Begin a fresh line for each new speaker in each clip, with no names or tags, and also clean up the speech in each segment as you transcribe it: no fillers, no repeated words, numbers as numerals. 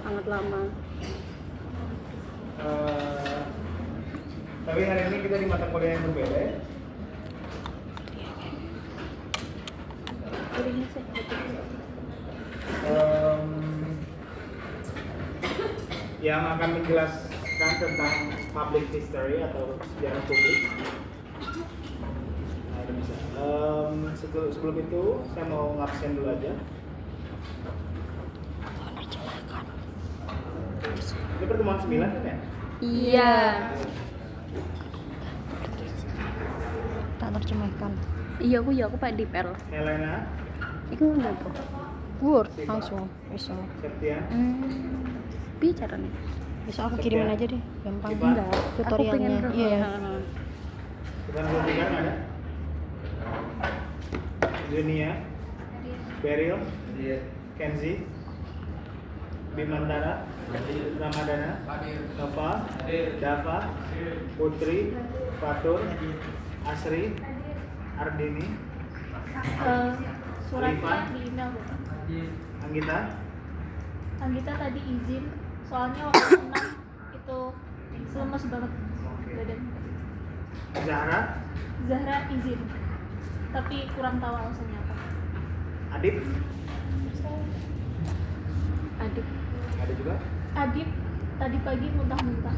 sangat lama.
Tapi hari ini kita di mata kuliah yang berbeda ya. Yang akan menjelaskan tentang public history atau sejarah publik. Nah, itu bisa. Sebelum itu saya mau ngabsen dulu aja. Ini pertemuan 9 kan ya?
Iya.
Tak terjemahkan.
Iya aku Pak Dipel.
Helena,
Iku enggak po.
Word langsung bisa.
Septian,
Bicara nih.
Bisa aku kirimin aja deh, gampang.
Ivan.
Enggak. Aku
Tutorialnya.
pengen
Iya.
bukan Zulfiqar ada? Junia, Beryl, Kenzi, Bimantara, Ramadana, Nova, Dava, Putri, Fatur, Asri, Ardini,
Suratnya
Rifan.
di email Bu.
Anggita,
Anggita tadi izin, soalnya waktu senam itu lemes banget badan.
Zahra,
Zahra izin, tapi kurang tahu alasannya apa.
Adib,
Adik.
ada juga,
Adib tadi pagi muntah-muntah.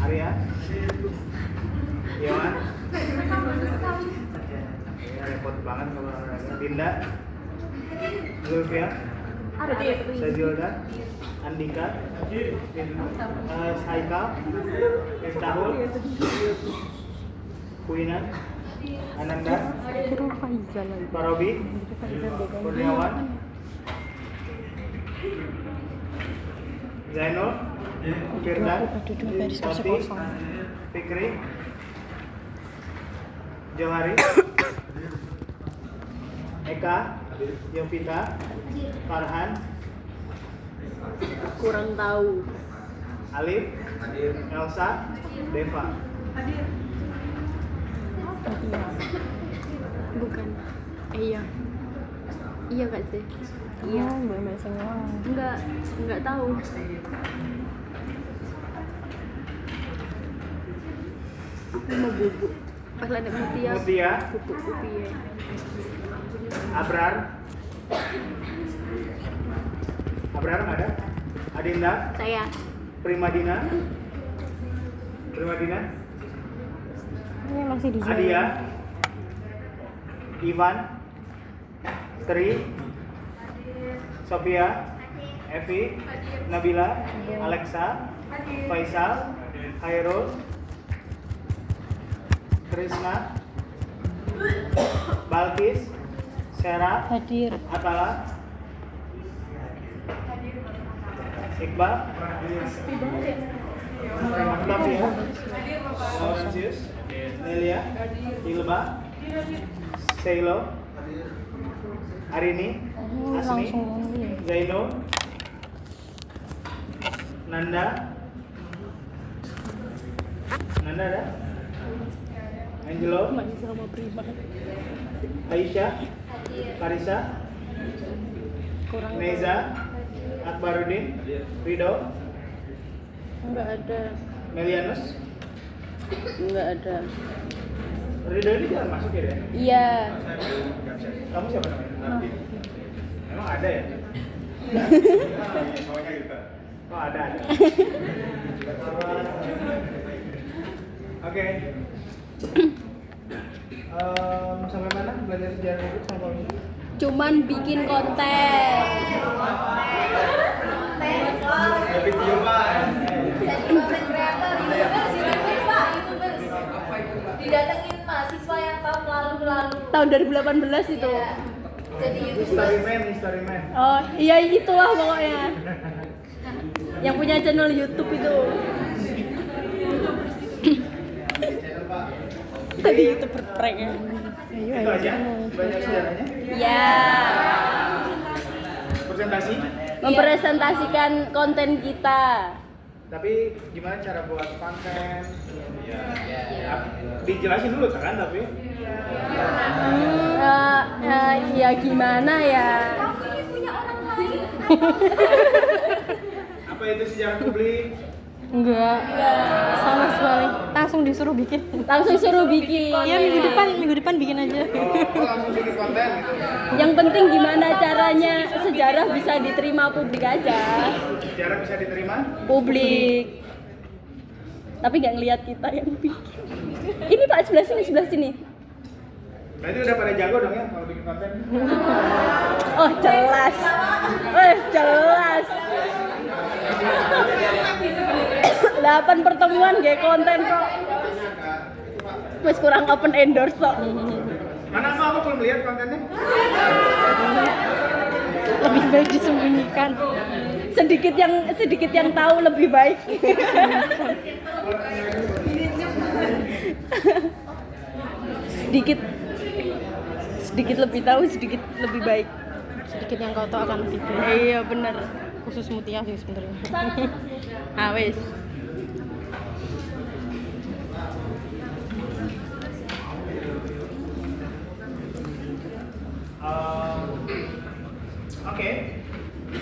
Arya, Yohan, ya, repot banget kalau orangnya. Dinda, Zulfia, Sajilda, Andika, Haikal, Miftahul, Kuina, Ananda,
Kira Faizal lagi.
Parobi, Kurniawan, Zainul, Firdan,
Duduk dari kursi
Soti,
kosong.
Fikri, Johari, Eka, Yovita, Farhan,
Kurang tahu.
Alif, Elsa, Deva.
Bukan. Iya. Iya Kak sih. Iya.
Oh, Mbak semua.
Enggak tahu. Mau bubuk. Pas lada Mutia.
Mutia,
Bubuk Mutia.
Abrar, nggak ada? Adinda,
Saya.
Primadina,
Ini masih di
Adia, Ivan, Tri, Sophia, Evi, Nabila, Alexa, Faisal, Hairul, Krisna, Balkis, Sarah,
hadir.
Atala, Iqbal, Octavia, Laurentius, Nelia, Ilba, Seilo, Arini, Asmi,
Langsung ngomong.
Zaino, Nanda ada? Angelo,
Masih sama Prima.
Aisyah, Karisa,
Kurang
Neza, Akbarudin, Rido,
enggak ada.
Melianus.
Enggak ada.
Rido ini jangan masuk ya, Den?
Iya.
Kamu siapa namanya? Emang ada ya? Oh ada. Oke. Sampai mana belajar sejarah itu sampai ini?
Cuman bikin konten.
Video Pak.
Konten kreator, YouTubers, Pak, YouTubers. Didatengin mahasiswa yang tahun lalu.
Tahun 2018 itu.
Iya. Jadi YouTubers.
Historyman.
Oh, iya itulah pokoknya. Yang punya channel YouTube itu. Tadi YouTuber prank ya.
Ayo,
Itu aja. Banyak sejarahnya.
Ya.
Presentasi.
Mempresentasikan konten kita.
Tapi gimana cara buat konten? Ya. Dijelasin dulu kan tapi.
Ya gimana ya?
Kamu ini punya orang lain.
Apa itu sejarah publik?
Enggak. Sama sekali. Langsung disuruh bikin.
Langsung suruh bikin.
Ya minggu depan bikin aja.
Oh, langsung bikin konten gitu.
Yang penting gimana caranya sejarah bisa diterima publik aja.
Sejarah bisa diterima?
Publik. Tapi nggak ngelihat kita yang bikin. Ini Pak, sebelah sini.
Berarti udah pada jago dong ya kalau bikin konten?
Oh, jelas. Jelas. 8 pertemuan gak konten kok. Wes kurang open endorse kok.
Mana aku belum lihat kontennya?
Lebih baik disembunyikan.
Sedikit yang tahu lebih baik. sedikit lebih tahu, sedikit lebih baik.
Sedikit yang kau tahu akan lebih baik.
Iya benar.
Khusus Mutia sih sebenarnya.
Wes.
Oke.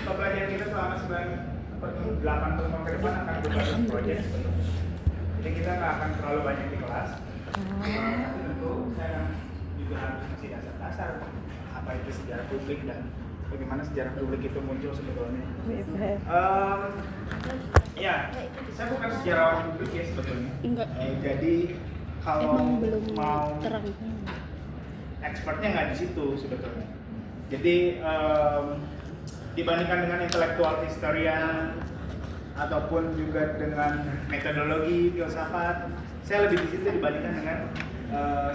Pembelajaran kita selama 8 pertemuan ke depan akan berbasis proyek. Jadi kita nggak akan terlalu banyak di kelas. Tapi tentu saya juga harus kasih dasar-dasar apa itu sejarah publik dan bagaimana sejarah publik itu muncul sebetulnya. Ya, saya bukan sejarawan publik ya sebetulnya.
Enggak.
Jadi kalau
Emang belum
mau
terang.
expertnya nggak di situ sebetulnya. Jadi dibandingkan dengan intelektual historian ataupun juga dengan metodologi filsafat, saya lebih di situ dibandingkan dengan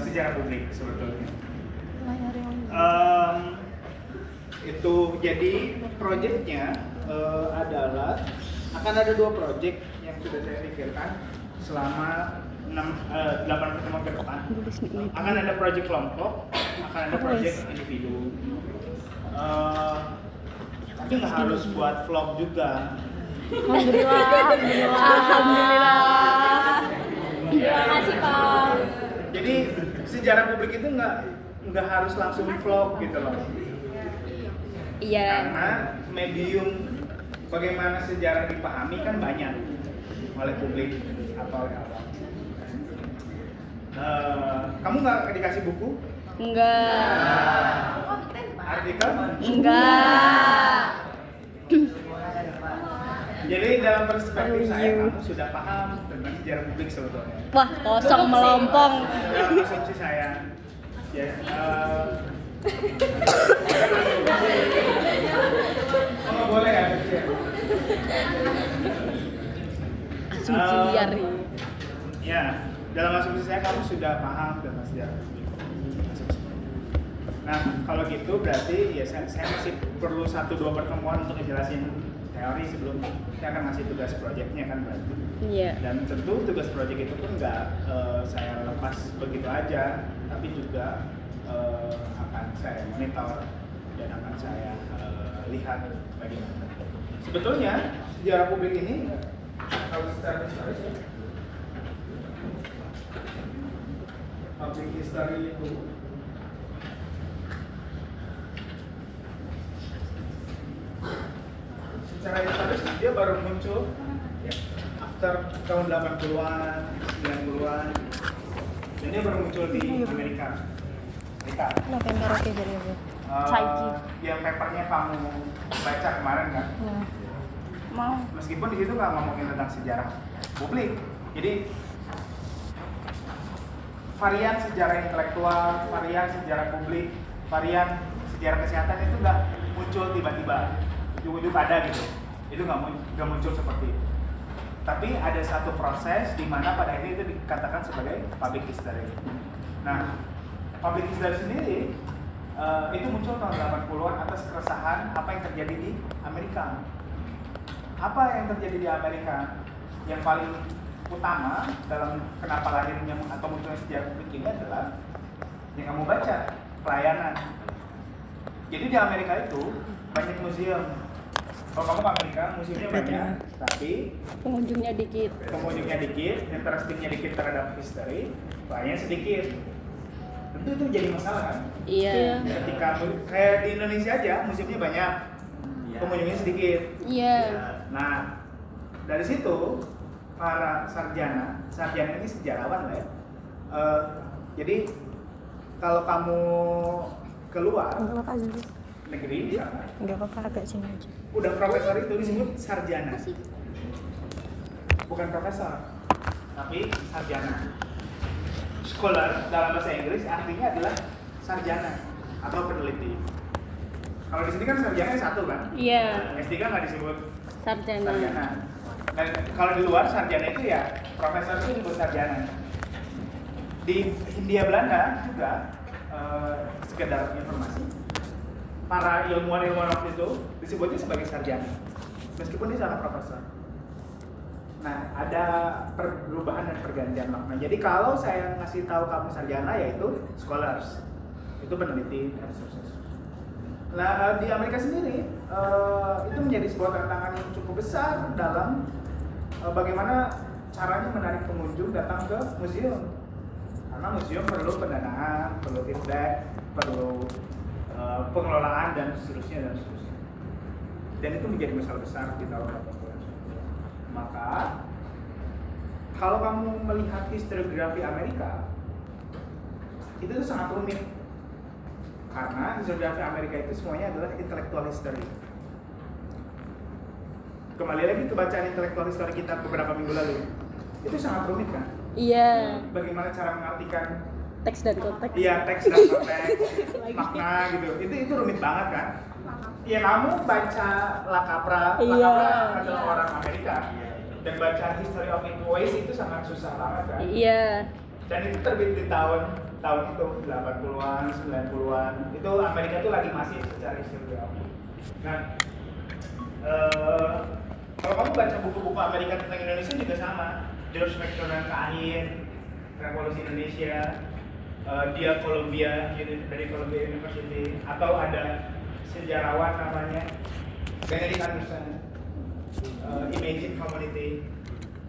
sejarah publik sebetulnya. Itu jadi proyeknya adalah akan ada 2 proyek yang sudah saya pikirkan selama 8 pertemuan ke depan. Akan ada proyek kelompok, akan ada proyek individu. Tapi nggak harus buat vlog juga.
Alhamdulillah.
Terima kasih Pak.
Jadi sejarah publik itu nggak harus langsung vlog gitu loh.
Iya.
Karena medium bagaimana sejarah dipahami kan banyak oleh publik atau oleh awam. Kamu nggak dikasih buku?
Enggak.
Artikel?
Enggak.
Jadi dalam perspektif saya kamu sudah paham tentang sejarah publik sebetulnya.
Wah, kosong melompong.
Dalam asumsi saya. Ya, oh boleh ya?
Asumsi liar.
Ya, dalam asumsi saya kamu sudah paham tentang sejarah publik. Nah, kalau gitu berarti ya saya masih perlu 1-2 pertemuan untuk ngejelasin teori sebelum saya akan ngasih tugas proyeknya kan berarti.
Iya.
Dan tentu tugas proyek itu pun nggak saya lepas begitu aja, tapi juga akan saya monitor dan akan saya lihat bagaimana. Sebetulnya sejarah publik ini kalau secara historis ya, public history itu secara historis dia baru muncul ya, after tahun 80-an, 90-an. Dan dia baru muncul di Amerika.
Kenapa yang karaoke jadi apa? Saiki.
Yang papernya kamu baca kemarin kan?
Ya. Mau.
Meskipun di situ nggak ngomongin tentang sejarah publik. Jadi varian sejarah intelektual, varian sejarah publik, varian sejarah kesehatan itu nggak muncul tiba-tiba. Ujuk-ujuk ada gitu, itu nggak muncul seperti itu. Tapi ada satu proses di mana pada akhirnya itu dikatakan sebagai public history. Nah, public history sendiri itu muncul tahun 80-an atas keresahan apa yang terjadi di Amerika. Apa yang terjadi di Amerika yang paling utama dalam kenapa lahirnya atau munculnya sejarah publik ini adalah yang kamu baca, pelayanan. Jadi di Amerika itu banyak museum. Kalau kamu ke Amerika, museumnya banyak, tapi
Pengunjungnya dikit.
interestingnya dikit terhadap history, pelayanannya sedikit. Tentu itu jadi masalah kan?
Iya.
Ketika kayak di Indonesia aja, museumnya banyak, pengunjungnya sedikit.
Iya.
Nah, dari situ para sarjana ini sejarawan lah ya. Jadi kalau kamu keluar
Enggak apa-apa Zul.
negeri misalnya,
Enggak apa-apa agak sini aja.
udah profesor itu disebut sarjana, bukan profesor, tapi sarjana. Scholar dalam bahasa Inggris artinya adalah sarjana atau peneliti. Kalau di sini kan sarjana satu kan,
Iya,
S3 nggak disebut
sarjana.
sarjana. Dan kalau di luar sarjana itu ya profesor itu disebut sarjana. Di Hindia Belanda juga sekedar informasi, para ilmuwan waktu itu disebutnya sebagai sarjana, meskipun dia seorang profesor. Nah, ada perubahan dan pergantian makna. Jadi kalau saya ngasih tahu kamu sarjana, yaitu scholars, itu peneliti dan seterusnya. Nah, di Amerika sendiri itu menjadi sebuah tantangan yang cukup besar dalam bagaimana caranya menarik pengunjung datang ke museum. Karena museum perlu pendanaan, perlu feedback, perlu pengelolaan dan seterusnya. Dan itu menjadi masalah besar di tahun 80-an. Maka kalau kamu melihat historiografi Amerika, itu tuh sangat rumit. Karena historiografi Amerika itu semuanya adalah intellectual history. Kembali lagi ke bacaan intellectual history kita beberapa minggu lalu, itu sangat rumit kan?
Iya,
Bagaimana cara mengartikan
teks dan konteks.
iya teks dan konteks, makna gitu. Itu rumit banget kan? Ya kamu baca La Capra
Iya.
adalah orang Amerika, dan baca History of Invoice itu sangat susah banget kan?
Iya,
Dan itu terbit di tahun itu 80-an, 90-an. Itu Amerika tuh lagi masih secara historiografi. Nah, kalau kamu baca buku-buku Amerika tentang Indonesia juga sama. George McDonald Kahin, Revolusi Indonesia, dia dari Columbia University, atau ada sejarawan namanya Benedict Anderson, Imagine Community,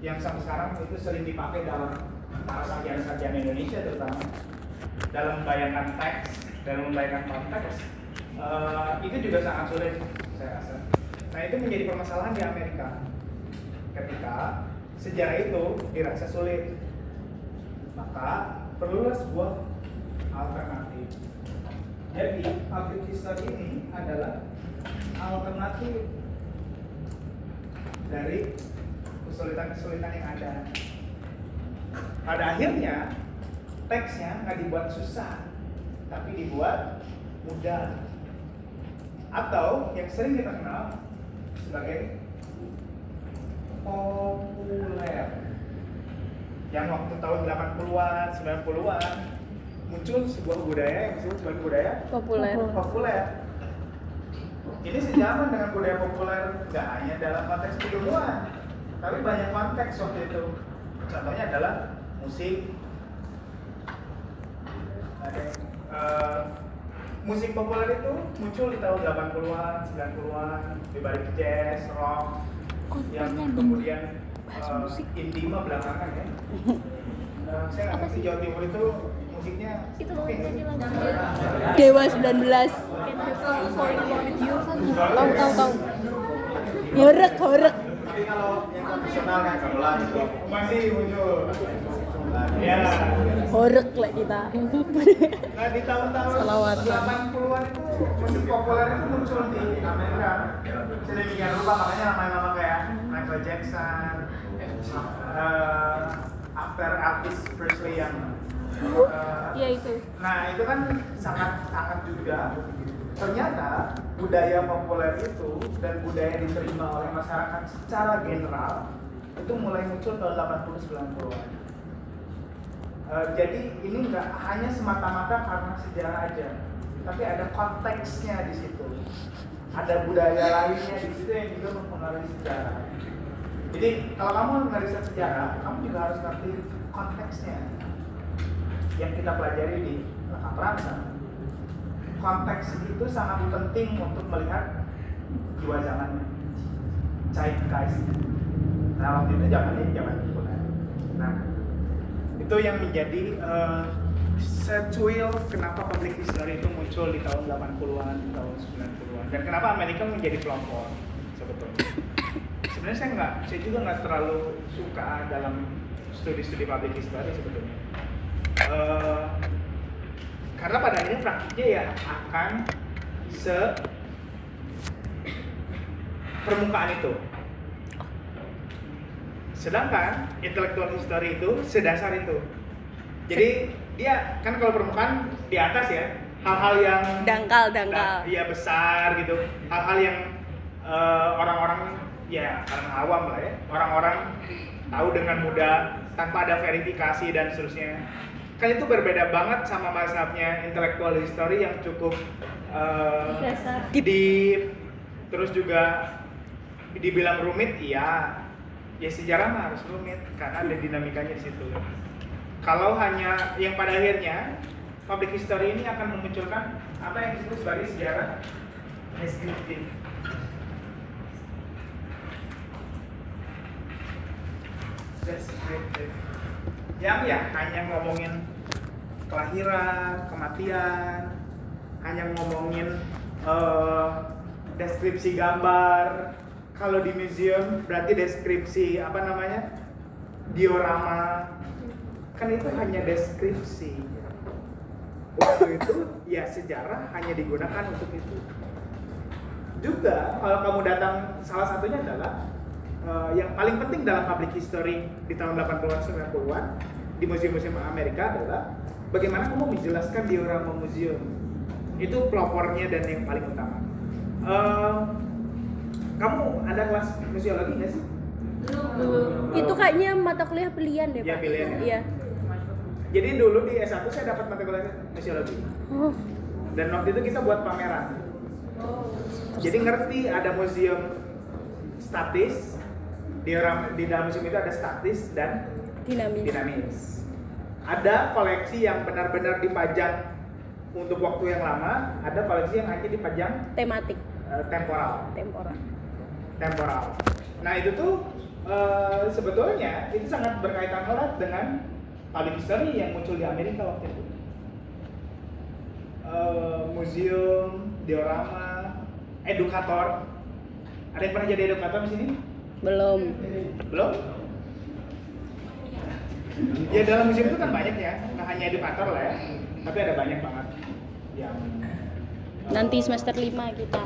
yang sampai sekarang itu sering dipakai dalam para sarjana-sarjana Indonesia, terutama dalam membayangkan teks, dalam membayangkan konteks. Itu juga sangat sulit, saya rasa. Nah, itu menjadi permasalahan di Amerika ketika sejarah itu dirasa sulit. Maka perlulah sebuah alternatif. Jadi public history ini adalah alternatif dari kesulitan-kesulitan yang ada. Pada akhirnya teksnya nggak dibuat susah, tapi dibuat mudah, atau yang sering kita kenal sebagai populer. Yang waktu tahun 80-an, 90-an muncul sebuah budaya yang disebut sebagai budaya populer. Ini sejaman dengan budaya populer nggak hanya dalam konteks keilmuan, tapi banyak konteks waktu itu. Contohnya adalah musik. Musik populer itu muncul di tahun 80-an, 90-an, dibalik jazz, rock, yang kemudian indie mah belakangan ya. Saya nggak ngerti Jawa Timur itu musiknya
Itu loh yang nyanyi lagu
Dewa 19. Tahu. Horek.
Tapi kalau yang profesional kan gamelan itu masih muncul. Ya.
Horek lah kita.
Nah, di tahun-tahun
Salawatan.
80-an itu musik populer itu muncul di Amerika. Sedemikian rupa, makanya nama-nama kayak Michael Jackson, after Elvis Presley yang
Iya itu.
nah itu kan sangat juga. Ternyata budaya populer itu dan budaya diterima oleh masyarakat secara general itu mulai muncul tahun 80-90-an. Jadi ini nggak hanya semata-mata karena sejarah aja, tapi ada konteksnya di situ, ada budaya lainnya di situ yang juga mempengaruhi sejarah. Jadi kalau kamu ngeriset sejarah, kamu juga harus ngerti konteksnya. Yang kita pelajari di Kapransa, konteks itu sangat penting untuk melihat jiwa zamannya, zeitgeist. Nah waktu itu zaman populer. Nah itu yang menjadi secuil kenapa public history itu muncul di tahun 80-an, tahun 90-an, dan kenapa Amerika menjadi pelopor sebetulnya. sebenarnya saya juga nggak terlalu suka dalam studi public history sebetulnya. Karena pada akhirnya praktiknya ya akan permukaan itu. Sedangkan intellectual history itu sedasar itu. Jadi dia kan kalau permukaan di atas ya, hal-hal yang
Dangkal.
Iya besar gitu, hal-hal yang orang-orang ya orang awam lah ya, orang-orang tahu dengan mudah tanpa ada verifikasi dan seterusnya. Kan itu berbeda banget sama mazhabnya intellectual history yang cukup
Dasar.
deep, terus juga dibilang rumit, iya. Ya sejarah mah harus rumit karena ada dinamikanya di situ. Kalau hanya yang pada akhirnya public history ini akan memunculkan apa yang disebut sebagai sejarah deskriptif. Yang ya hanya ngomongin kelahiran, kematian, hanya ngomongin deskripsi gambar. Kalau di museum berarti deskripsi apa namanya, diorama, kan itu hanya deskripsi. Waktu itu ya sejarah hanya digunakan untuk itu. Juga kalau kamu datang, salah satunya adalah yang paling penting dalam public history di tahun 80-an 90-an di museum-museum Amerika adalah bagaimana kamu menjelaskan diorama museum. Itu pelopornya dan yang paling utama. Kamu ada kelas museologi nggak sih?
Itu kayaknya mata kuliah pilihan deh,
Ya,
Pak.
pilihan ya.
Iya.
Jadi dulu di S1 saya dapat mata kuliah museologi.
Oh.
Dan waktu itu kita buat pameran. Jadi ngerti ada museum statis, di dalam museum itu ada statis dan dinamis. Ada koleksi yang benar-benar dipajang untuk waktu yang lama, ada koleksi yang hanya dipajang
Tematik,
temporal.
temporal.
Nah itu tuh sebetulnya itu sangat berkaitan erat dengan public history yang muncul di Amerika waktu itu. Museum, diorama, edukator. Ada yang pernah jadi edukator di sini?
Belum.
Belum? Ya dalam museum itu kan banyak ya, nggak hanya edukator lah ya, tapi ada banyak banget yang
Nanti semester 5 kita.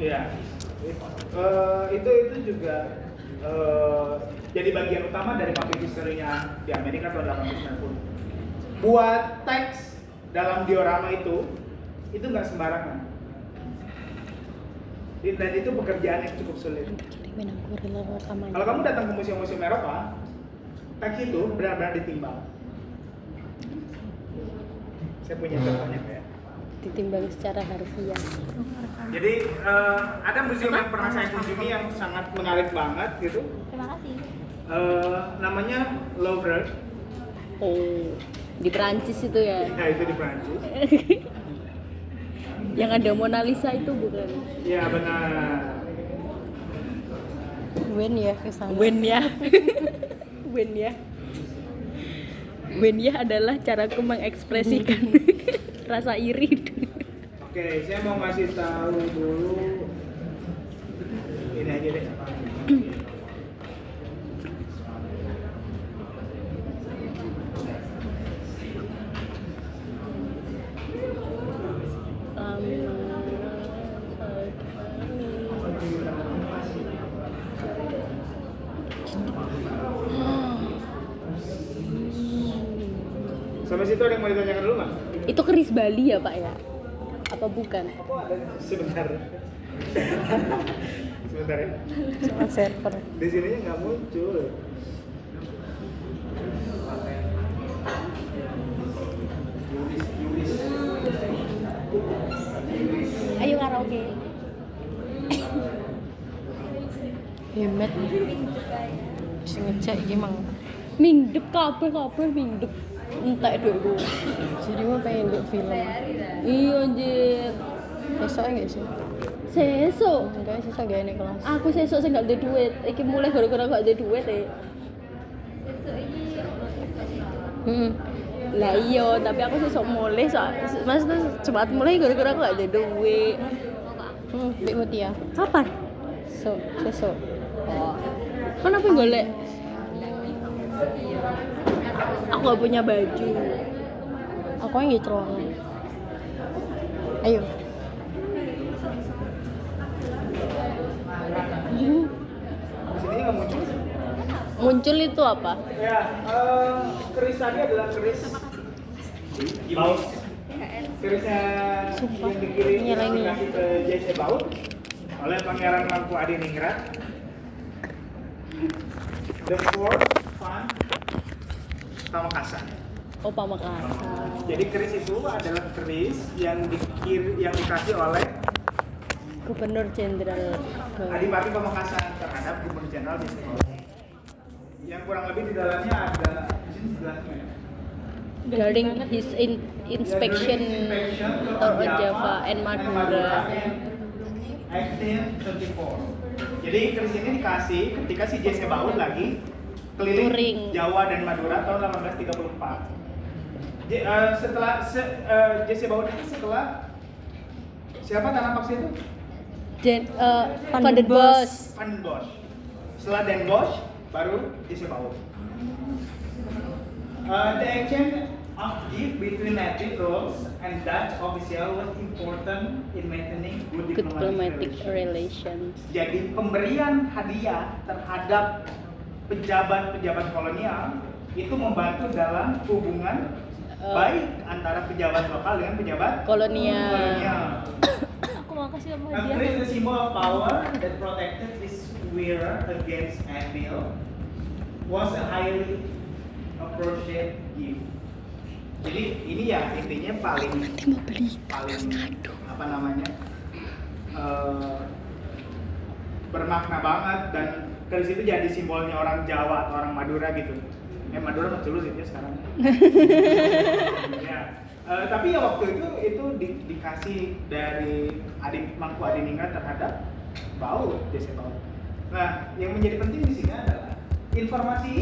iya. Itu juga jadi bagian utama dari public history-nya di Amerika tahun 80-90. Buat teks dalam diorama itu nggak sembarangan. Dan itu pekerjaan yang cukup sulit.
Kirimin aku rekamannya.
Kalau kamu datang ke museum-museum Eropa, teks itu benar-benar ditimbang. Saya punya contohnya ya.
Ditimbang secara harfiah.
Jadi ada museum yang pernah saya kunjungi yang sangat menarik banget gitu.
Terima kasih.
Namanya Louvre.
Oh, di Perancis itu ya.
Ya itu di Prancis.
Yang ada Mona Lisa itu bukan?
Iya benar.
Wen ya kesana.
Wen ya. Wen ya adalah caraku mengekspresikan rasa iri.
Oke, saya mau ngasih tahu dulu ini aja deh. Sampai situ ada yang mau ditanyakan dulu nggak?
Itu keris Bali ya, Pak ya? Apa bukan?
Sebentar. Sebentar ya.
Soal server.
Di sininya nggak muncul.
Ayo karaoke.
Hemat. Sing ngecek iki mang.
Mingdep kabeh mingdep. Entek duitku.
Jadi mau pengen buat film.
Iya anjir.
Besok enggak sih?
Sesuk.
Enggak sesok gak ini kelas.
Aku sesuk sing gak ada duit. Iki mulai gara-gara gak ada duit ya. Lah iya, tapi aku sesuk mulai maksudnya cepat mulai gara-gara aku gak ada duit.
Bik Mutia.
Kapan?
Sesuk. Oh. Kenapa golek?
Aku gak punya baju.
Aku yang gitu. Ayo.
Sini nggak muncul.
Muncul itu apa?
Ya, keris tadi adalah keris baut. Kerisnya yang dikirim
Nyelengi.
dikasih ke J.C. Baut oleh Pangeran Mangku Adiningrat. The Fourth Fund Pamekasan.
Oh, Pamekasan.
Jadi keris itu adalah keris yang dikasih oleh
Gubernur Jenderal.
Adipati Pamekasan terhadap Gubernur Jenderal J.C. Baut. Yang kurang lebih di dalamnya ada di sini gelasnya.
During his inspection to Java and Madura.
1824. Jadi keris ini dikasih ketika si J.C. Baut lagi keliling
Touring.
Jawa dan Madura tahun 1834. Setelah J.C. Baut itu setelah siapa tanah Paksi itu?
Van den Bosch.
Van den Bosch. Setelah Den Bosch baru J.C. Baut. The exchange of gift between native royals and Dutch official was important in maintaining good
Diplomatic
relations.
relations.
Jadi pemberian hadiah terhadap pejabat-pejabat kolonial itu membantu dalam hubungan baik antara pejabat lokal dengan pejabat
Kolonial.
Aku mau kasih kamu
A
hadiah.
place is a symbol of power that protected its wearer against evil was a highly appreciated gift. Jadi ini ya intinya paling apa namanya bermakna banget dan keris itu jadi simbolnya orang Jawa atau orang Madura gitu. Madura muncul sih ya sekarang. Ya. Tapi ya waktu itu dikasih dari Mangku Adiningrat terhadap Baut, J.C. Baut. Nah, yang menjadi penting di sini adalah informasi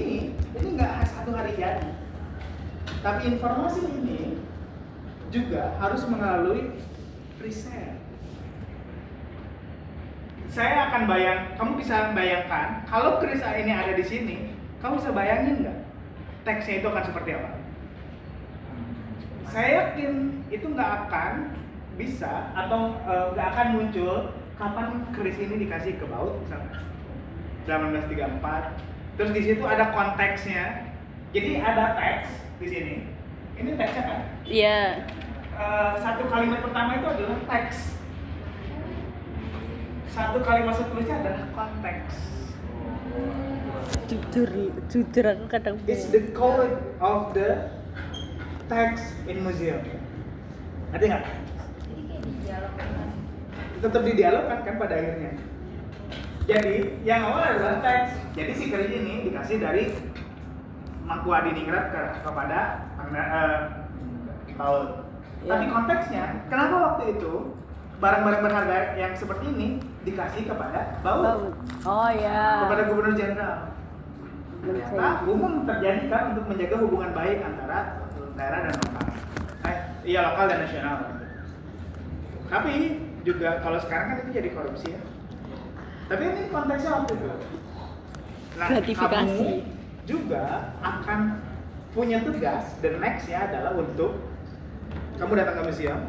ini nggak satu hari jadi, tapi informasi ini juga harus melalui riset. Saya akan kamu bisa bayangkan kalau keris ini ada di sini, kamu bisa bayangin nggak teksnya itu akan seperti apa? Saya yakin itu nggak akan bisa atau nggak akan muncul kapan keris ini dikasih ke Baut misalnya 1834. Terus di situ ada konteksnya. Jadi ada teks di sini. Ini teksnya kan?
Iya.
Satu kalimat pertama itu adalah teks. Satu kalimat seterusnya adalah konteks.
Jujur aku kadang
It's the code of the text in museum. Ngerti nggak? Tetap didialogkan kan pada akhirnya. Jadi yang awal adalah teks. Jadi si keris ini dikasih dari Mangku Adiningrat kepada Baut. Tapi konteksnya, kenapa waktu itu barang-barang berharga yang seperti ini dikasih kepada Baut?
Oh ya.
Kepada Gubernur Jenderal. Ternyata umum terjadi kan untuk menjaga hubungan baik antara daerah dan lokal. Lokal dan nasional. Tapi juga kalau sekarang kan itu jadi korupsi ya. Tapi ini konteksnya waktu itu. Nah,
Gratifikasi.
kamu juga akan punya tugas, the next-nya adalah untuk kamu datang ke museum,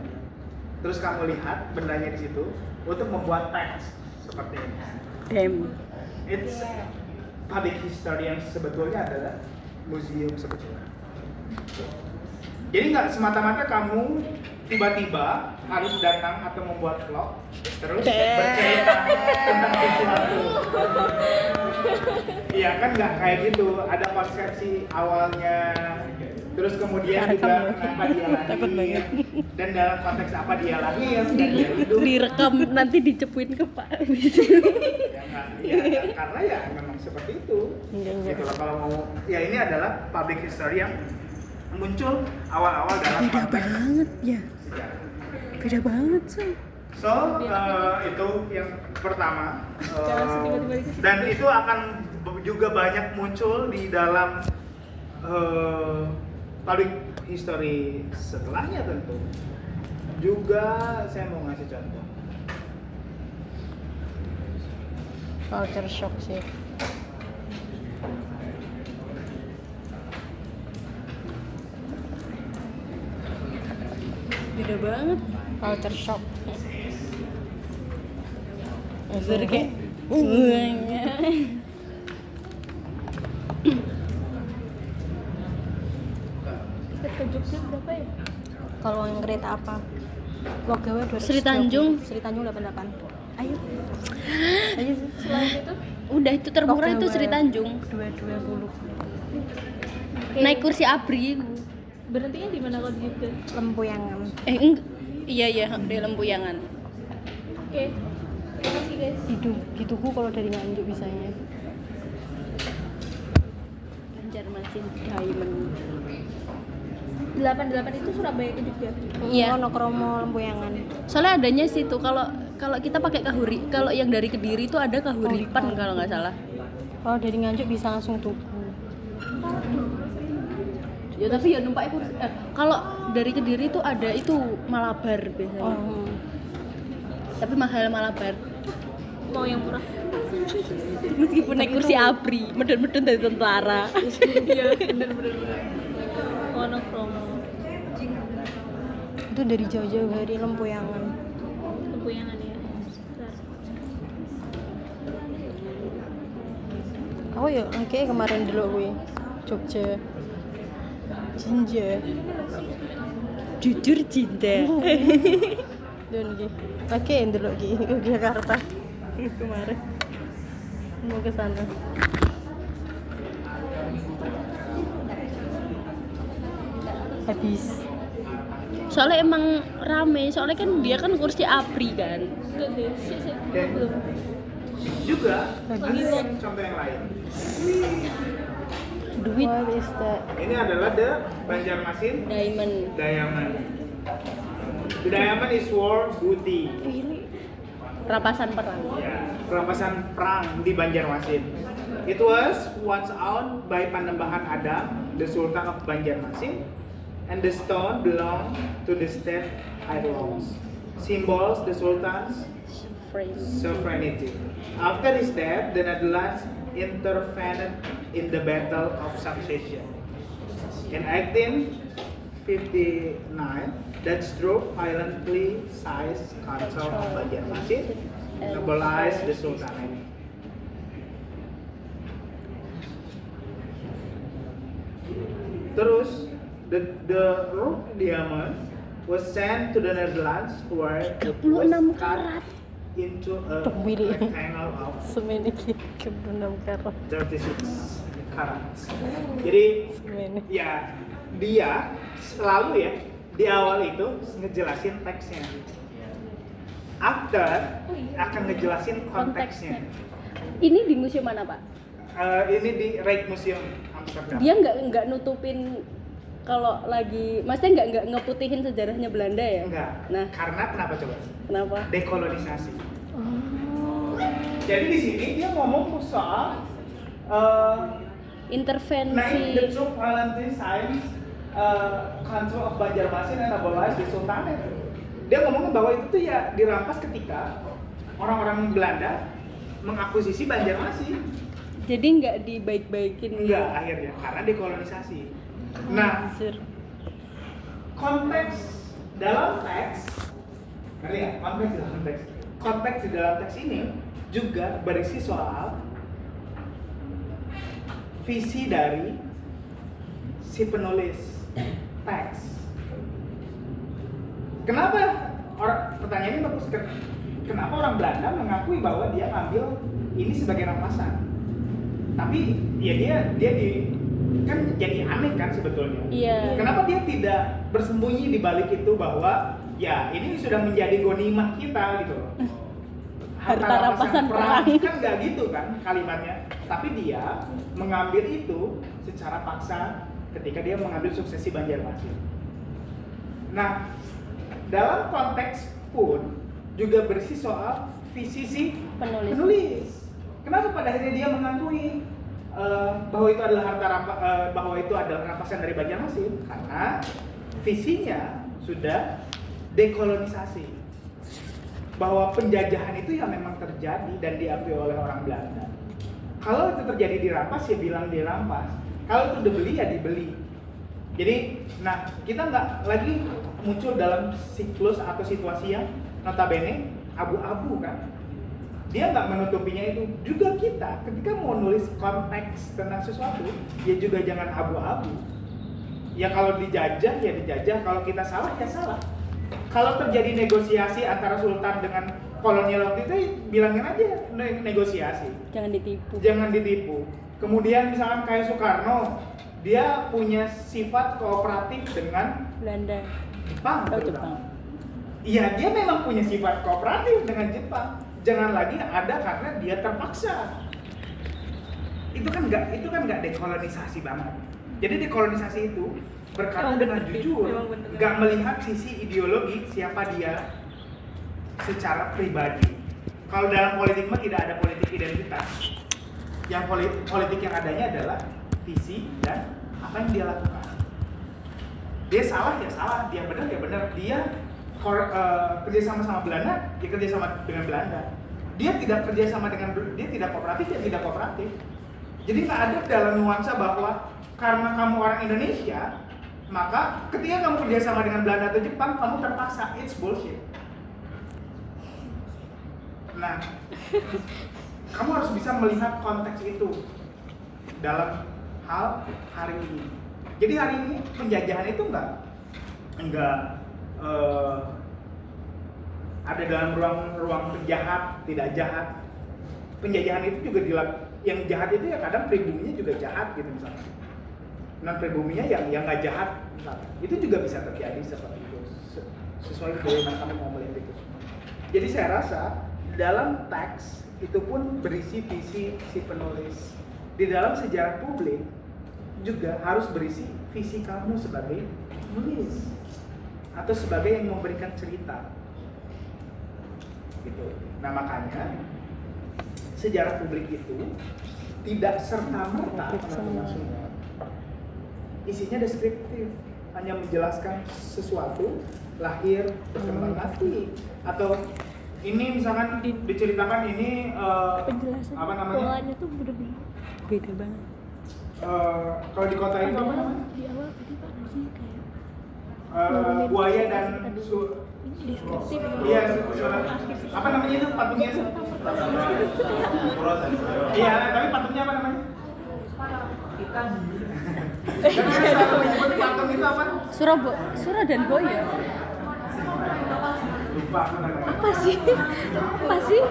terus kamu lihat bendanya di situ untuk membuat teks seperti ini.
Damn.
It's public history yang sebetulnya adalah museum sebetulnya. Jadi nggak semata-mata kamu tiba-tiba harus datang atau membuat vlog terus bercerita tentang sesuatu. Iya kan nggak kayak gitu. Ada konsepsi awalnya, terus kemudian juga kenapa dia lahir dan dalam konteks apa dia lahir dan dia hidup.
Direkam nanti dicepuin ke Pak.
Karena ya memang seperti itu. Gitu loh, kalau mau ya ini adalah public history yang muncul awal-awal dalam
Beda
konteks
banget ya.
sejarah.
Beda banget sih.
So, itu yang pertama.
Jangan tiba-tiba dikasih
Dan itu akan juga banyak muncul di dalam public history setelahnya tentu. Juga saya mau ngasih contoh.
Culture shock sih.
Beda banget.
Culture shock.
Jadi kayak
Tiket ke Jogja berapa ya?
Kalau yang kereta apa? Logawe 220.
Sri Tanjung.
Sri Tanjung 88. Ayo.
Selain itu
udah itu termurah itu Sri Tanjung.
220.
Naik kursi ABRI.
berhentinya di mana kalau di Jogja?
Lempuyangan.
Iya di Lempuyangan.
Oke. Terima kasih guys.
Dituku kalau dari Nganjuk bisanya.
Banjarmasin Diamond.
88 itu Surabaya ke Jogja.
Iya.
Wonokromo Lempuyangan.
Soalnya adanya situ kalau kita pakai kahuri, kalau yang dari Kediri itu ada kahuripan kalau nggak salah.
Kalau dari Nganjuk bisa langsung tuku.
Ya tapi ya numpaknya kursi. Kalau dari Kediri itu ada itu Malabar biasanya.
Oh.
Tapi mahal Malabar.
Mau yang murah.
Meskipun naik kursi ABRI, meden-meden dari tentara.
Iya, bener. Wonokromo.
Itu dari jauh-jauh dari Lempuyangan.
Lempuyangan ya. Bentar.
Aku ya kayak kemarin dulu gue Jogja. Jinja.
Jujur cinta.
Dan gitu. Oke, dulu lagi ke Jakarta kemarin. Mau ke sana. Habis.
Soalnya emang rame, soalnya kan dia kan kursi ABRI kan.
Enggak deh, sih.
Oke.
Belum.
Juga ada
Bagus.
yang contoh yang lain.
Duit
What is that?
Ini adalah the Banjarmasin
diamond.
Diamond. The diamond is war booty.
Rampasan perang.
Ya, perampasan perang di Banjarmasin. It was once owned by Panembahan Adam, the Sultan of Banjarmasin, and the stone belonged to the state heirlooms, symbols the Sultan's sovereignty. After his death, the Netherlands intervened in the Battle of Succession. In 1859, Dutch troops violently seized control of Banjarmasin and abolished the Sultanate. Terus, the rook diamond was sent to the Netherlands where it was
36
cut
karat.
into a
Pemilih.
rectangle of
Semene ke 6 karat.
36 karats. Jadi
Semene.
ya dia selalu ya di awal itu ngejelasin teksnya. After akan ngejelasin konteksnya.
Ini di museum mana, Pak?
Ini di Rijksmuseum Amsterdam.
Dia nggak nutupin kalau lagi, maksudnya nggak ngeputihin sejarahnya Belanda ya?
Enggak.
Nah,
Karena kenapa coba?
kenapa?
Dekolonisasi.
Oh.
Jadi di sini dia ngomong soal
Intervensi.
the true violently science control of Banjarmasin and abolished the Sultanate. Dia ngomong bahwa itu tuh ya dirampas ketika orang-orang Belanda mengakuisisi Banjarmasin.
Jadi nggak dibaik-baikin.
Enggak akhirnya karena dekolonisasi. Nah,
Anjir.
konteks dalam teks, ngerti ya? Konteks di dalam teks ini juga berisi soal visi dari si penulis teks. Kenapa pertanyaannya bagus? Kenapa orang Belanda mengakui bahwa dia ngambil ini sebagai rampasan? Tapi ya dia kan jadi aneh kan sebetulnya.
Iya.
Kenapa dia tidak bersembunyi di balik itu bahwa ya ini sudah menjadi gonimah kita gitu loh.
Harta rampasan perang.
Kan nggak gitu kan kalimatnya. Tapi dia mengambil itu secara paksa ketika dia mengambil suksesi Banjarmasin. Nah, dalam konteks pun juga berisi soal visi si penulis. Kenapa pada akhirnya dia mengakui bahwa itu adalah bahwa itu adalah rampasan dari Banjarmasin? Karena visinya sudah dekolonisasi. bahwa penjajahan itu yang memang terjadi dan diakui oleh orang Belanda. Kalau itu terjadi dirampas ya bilang dirampas. Kalau itu dibeli ya dibeli. Jadi, nah kita nggak lagi muncul dalam siklus atau situasi yang notabene abu-abu kan. Dia nggak menutupinya itu. Juga kita ketika mau nulis konteks tentang sesuatu, ya juga jangan abu-abu. Ya kalau dijajah ya dijajah, kalau kita salah ya salah. Kalau terjadi negosiasi antara sultan dengan kolonial waktu itu, bilangin aja negosiasi. Jangan ditipu. Kemudian misalkan kayak Soekarno, dia punya sifat kooperatif dengan
Belanda.
Jepang.
Oh, Jepang.
Iya, dia memang punya sifat kooperatif dengan Jepang. Jangan lagi ada karena dia terpaksa. Itu kan nggak dekolonisasi banget. Jadi dekolonisasi itu berkata dengan jujur, nggak melihat sisi ideologi siapa dia secara pribadi. Kalau dalam politik mah tidak ada politik identitas. Yang politik yang adanya adalah visi dan apa yang dia lakukan. Dia salah ya salah, dia benar ya benar. Dia kerja sama Belanda, dia kerja sama dengan Belanda. Dia tidak kerja sama dengan, dia tidak kooperatif, dia tidak kooperatif. Jadi nggak ada dalam nuansa bahwa karena kamu orang Indonesia, maka ketika kamu kerja sama dengan Belanda atau Jepang, kamu terpaksa. It's bullshit. Nah, kamu harus bisa melihat konteks itu dalam hal hari ini. Jadi hari ini penjajahan itu enggak ada dalam ruang penjahat, tidak jahat. Penjajahan itu juga yang jahat itu ya kadang pribuminya juga jahat gitu misalnya. Non pribuminya yang nggak jahat misalnya. Itu juga bisa terjadi seperti itu. Sesuai bagaimana kamu mau melihat itu. Jadi saya rasa dalam teks itu pun berisi visi si penulis. Di dalam sejarah publik juga harus berisi visi kamu sebagai penulis atau sebagai yang memberikan cerita. Gitu. Nah makanya sejarah publik itu tidak serta-merta semua isinya deskriptif, hanya menjelaskan sesuatu lahir berkembang mati atau ini misalkan diceritakan ini
Penjelasan
apa namanya?
polanya tuh bener-bener
Beda banget.
Kalau di kota itu apa namanya?
di awal tadi Pak Nazi kayak
Buaya dan
ini deskriptif.
iya, apa namanya itu patungnya itu? Iya, tapi patungnya apa namanya? Ikan. Dan selalu menyebut patung itu apa?
Sura dan Boya.
Lupa aku namanya.
Apa sih? Apa sih?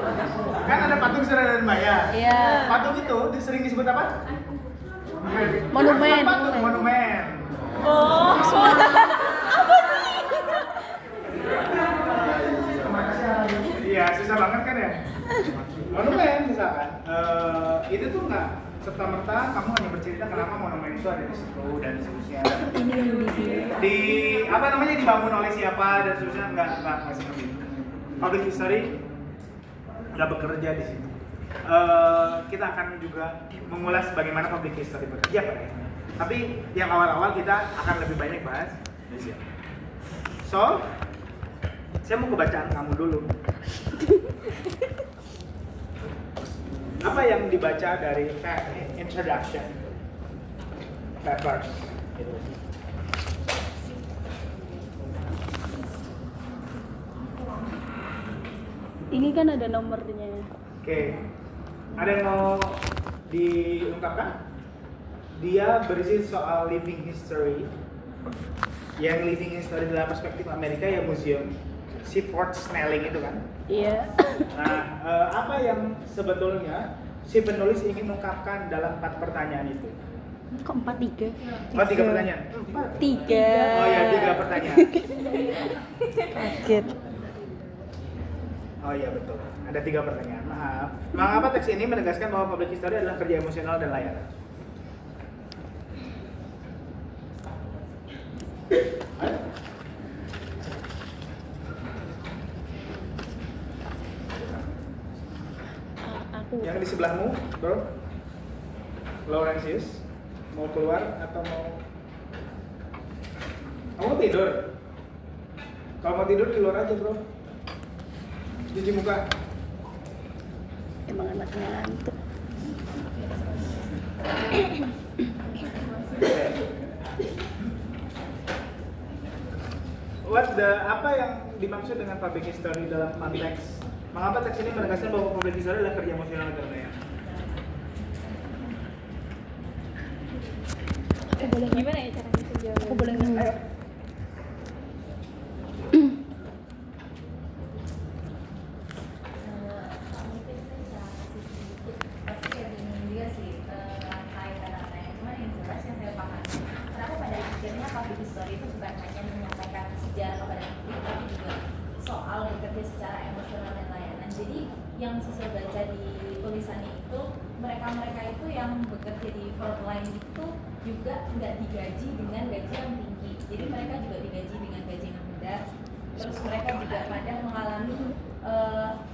Kan ada patung Surya dan Maya.
Iya.
Patung itu sering disebut apa?
Monumen.
Patung monumen.
Oh, suara.
Iya, susah banget kan ya? Monumen misalkan. Itu tuh nggak serta-merta kamu hanya bercerita kenapa monumen itu ada di situ dan seterusnya.
Ini yang
Di apa namanya dibangun oleh siapa dan seterusnya nggak seperti itu. Public history nggak bekerja di situ. Kita akan juga mengulas bagaimana public history bekerja pada ini. Tapi yang awal-awal kita akan lebih banyak bahas Indonesia. So, saya mau ke bacaan kamu dulu. Apa yang dibaca dari introduction papers? Gitu.
Ini kan ada nomornya.
Oke, ada yang mau diungkapkan? Dia berisi soal living history. Yang living history dalam perspektif Amerika ya museum Seaford Snelling itu kan.
Iya.
Nah, apa yang sebetulnya si penulis ingin mengungkapkan dalam 4 pertanyaan itu?
Kok 4-3?
Oh, 3 pertanyaan?
3.
Oh ya, 3 pertanyaan.
Kaget.
Oh iya betul, ada 3 pertanyaan. Maaf. Mengapa teks ini menegaskan bahwa public history adalah kerja emosional dan layanan? Yang di sebelahmu, bro, Laurentius, mau keluar atau mau? Kamu tidur? Kalau mau tidur di luar aja, bro. Cuci muka.
Emang anaknya ngantuk.
Apa yang dimaksud dengan public history dalam konteks? Mengapa teks ini menegaskan bahwa public history adalah kerja emosional negara?
Gimana ya caranya sejauh
Aku boleh nanya.
Tapi ya bingung juga sih rangkai kata-katanya. Cuman yang jelas yang saya pahami, kenapa pada akhirnya public history itu bukan hanya menyampaikan sejarah kepada publik, tapi juga soal bekerja secara emosional dan layanan. Jadi yang saya baca di tulisannya itu, mereka-mereka itu yang bekerja di frontline itu juga nggak digaji dengan gaji yang tinggi. Jadi mereka juga digaji dengan gaji yang rendah. Terus mereka juga kadang mengalami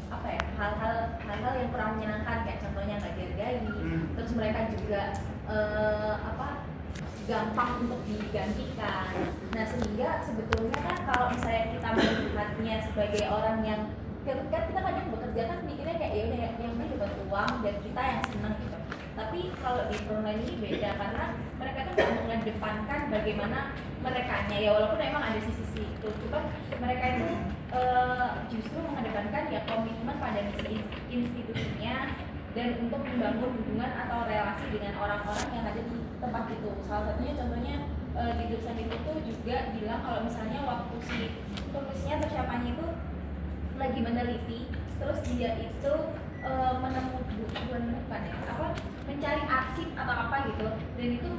apa ya, hal-hal yang kurang menyenangkan, kayak contohnya nggak dihargai. Terus mereka juga gampang untuk digantikan. Nah, sehingga sebetulnya kan kalau misalnya kita melihatnya sebagai orang yang kan kita kadang bekerja kan mikirnya kayak ya udah yang penting dapat uang dan kita yang senang gitu. Tapi kalau di frontline ini beda, karena mereka tuh nggak mengedepankan bagaimana merekanya, ya walaupun emang ada sisi itu, cuma mereka itu justru mengedepankan ya komitmen pada misi institusinya dan untuk membangun hubungan atau relasi dengan orang-orang yang ada di tempat itu. Salah satunya contohnya di tulisan itu tuh juga bilang kalau misalnya waktu si tulisnya atau siapanya itu lagi meneliti, terus dia itu mencari arsip atau apa gitu, dan itu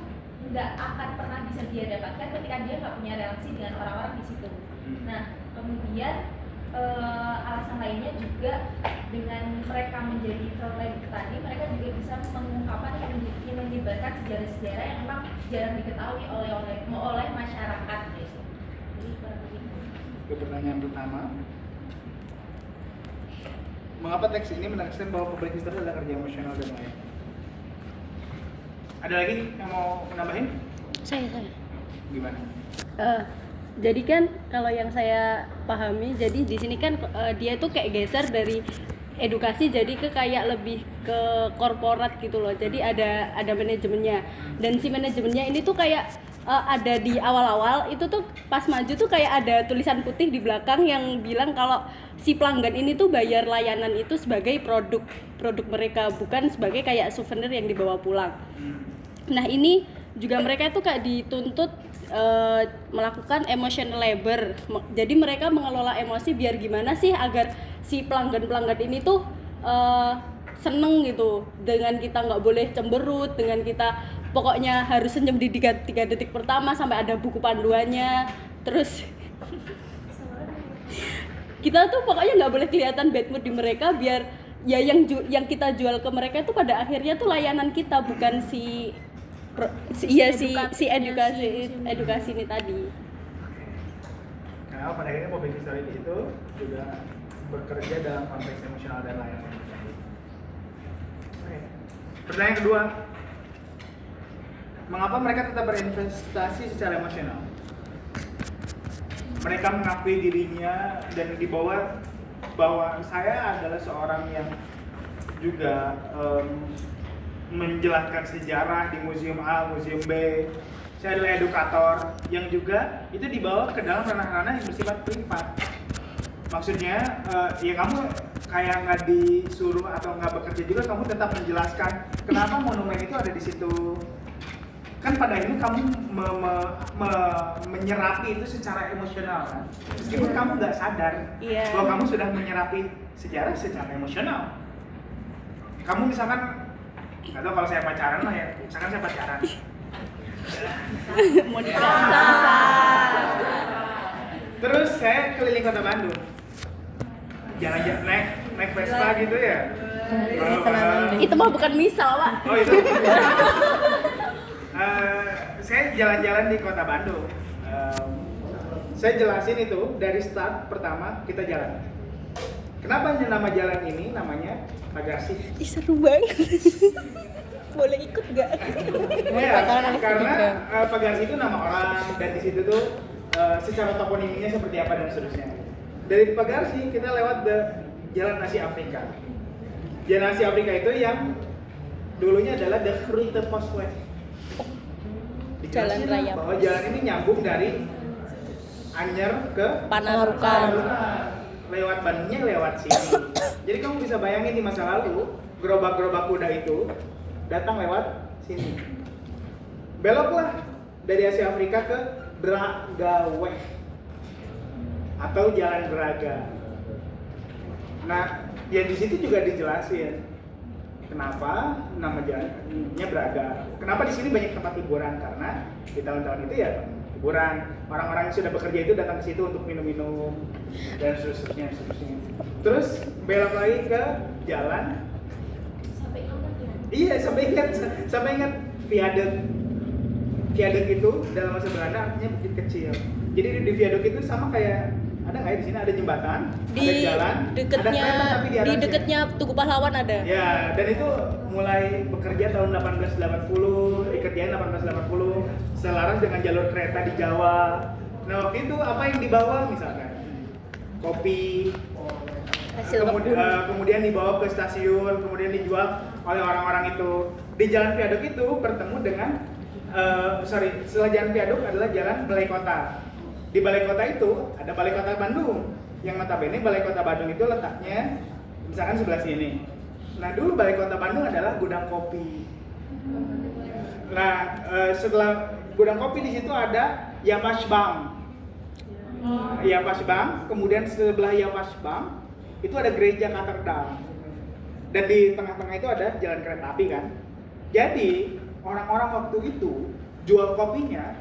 nggak akan pernah bisa dia dapatkan ketika dia nggak punya relasi dengan orang-orang di situ. Nah, kemudian alasan lainnya juga dengan mereka menjadi frontline itu tadi, mereka juga bisa mengungkapkan yang menyebarkan sejarah-sejarah yang memang jarang diketahui oleh masyarakat gitu. Jadi kurang lebih.
Ke pertanyaan pertama, mengapa teks ini menegaskan bahwa public history adalah kerja emosional dan lain? Ada lagi yang mau menambahin?
Saya.
Gimana?
Jadi kan kalau yang saya pahami, jadi di sini kan dia tuh kayak geser dari edukasi jadi ke kayak lebih ke korporat gitu loh. Jadi ada manajemennya, dan si manajemennya ini tuh kayak ada di awal-awal itu tuh pas maju tuh kayak ada tulisan putih di belakang yang bilang kalau si pelanggan ini tuh bayar layanan itu sebagai produk mereka, bukan sebagai kayak souvenir yang dibawa pulang. Nah, ini juga mereka itu kayak dituntut melakukan emotional labor. Jadi mereka mengelola emosi biar gimana sih agar si pelanggan ini tuh seneng gitu, dengan kita nggak boleh cemberut, dengan kita pokoknya harus senyum di 3 detik pertama sampai ada buku panduannya. Terus kita tuh pokoknya nggak boleh kelihatan bad mood di mereka, biar ya yang kita jual ke mereka itu pada akhirnya tuh layanan kita, bukan si edukasi ini tadi.
Karena pada akhirnya public history itu juga bekerja dalam konteks emosional dan layanan. Oke. Pertanyaan kedua, mengapa mereka tetap berinvestasi secara emosional? Mereka mengakui dirinya dan dibawa bahwa saya adalah seorang yang juga menjelaskan sejarah di museum A, museum B. Saya adalah edukator yang juga itu dibawa ke dalam ranah-ranah yang bersifat privat. Maksudnya ya kamu kayak nggak disuruh atau nggak bekerja juga, kamu tetap menjelaskan kenapa monumen itu ada di situ. Kan pada akhirnya kamu menyerapi itu secara emosional kan, meskipun kamu nggak sadar bahwa kamu sudah menyerapi sejarah secara emosional. Kamu misalkan, nggak tahu kalau saya pacaran lah ya, misalkan saya pacaran
Mau nikah.
terus saya keliling kota Bandung, jalan-jalan naik Vespa gitu ya.
Itu mah bukan misal, Pak.
Oh itu. Saya jalan-jalan di kota Bandung. Saya jelasin itu dari start pertama kita jalan. Kenapa nama jalan ini namanya Pagarsi?
Ih, seru banget. Boleh ikut nggak?
Ya, karena Pagarsi itu nama orang, dan di situ tuh secara toponiminya seperti apa dan seterusnya. Dari Pagarsi kita lewat Jalan Asia Afrika. Jalan Asia Afrika itu yang dulunya adalah the Grote Postweg.
Jalan raya.
Bahwa jalan ini nyambung dari Anyer ke
Panarukan.
Lewat Bandungnya lewat sini. Jadi kamu bisa bayangin di masa lalu gerobak-gerobak kuda itu datang lewat sini. Beloklah dari Asia Afrika ke Bragaweg atau Jalan Braga. Nah, ya di situ juga dijelasin kenapa nama jalannya Braga. Kenapa di sini banyak tempat hiburan, karena di tahun-tahun itu ya hiburan. Orang-orang yang sudah bekerja itu datang ke situ untuk minum-minum dan seterusnya. Terus belok lagi ke jalan.
Sampai ingat ya.
Iya, sampai ingat viaduk. Viaduk itu dalam bahasa Belanda artinya bukit kecil. Jadi di viaduk itu sama kayak ada nggak ya di sini ada jembatan,
Di
ada jalan, ada kereta tapi di
di
atasnya.
dekatnya Tugu Pahlawan ada.
Ya, dan itu mulai bekerja tahun 1880, dikerjain 1880, selaras dengan jalur kereta di Jawa. Nah, waktu itu apa yang dibawa misalkan? Kopi,
Hasil kebun.
kemudian dibawa ke stasiun, kemudian dijual oleh orang-orang itu. Di jalan viaduk itu bertemu dengan setelah jalan viaduk adalah jalan Balai Kota. Di Balai Kota itu ada Balai Kota Bandung, yang notabene Balai Kota Bandung itu letaknya misalkan sebelah sini. Nah, dulu Balai Kota Bandung adalah gudang kopi. Nah, setelah gudang kopi di situ ada Yavash Bank. Yavash Bank, kemudian sebelah Yavash Bank itu ada gereja katedral. Dan di tengah-tengah itu ada jalan kereta api kan. Jadi, orang-orang waktu itu jual kopinya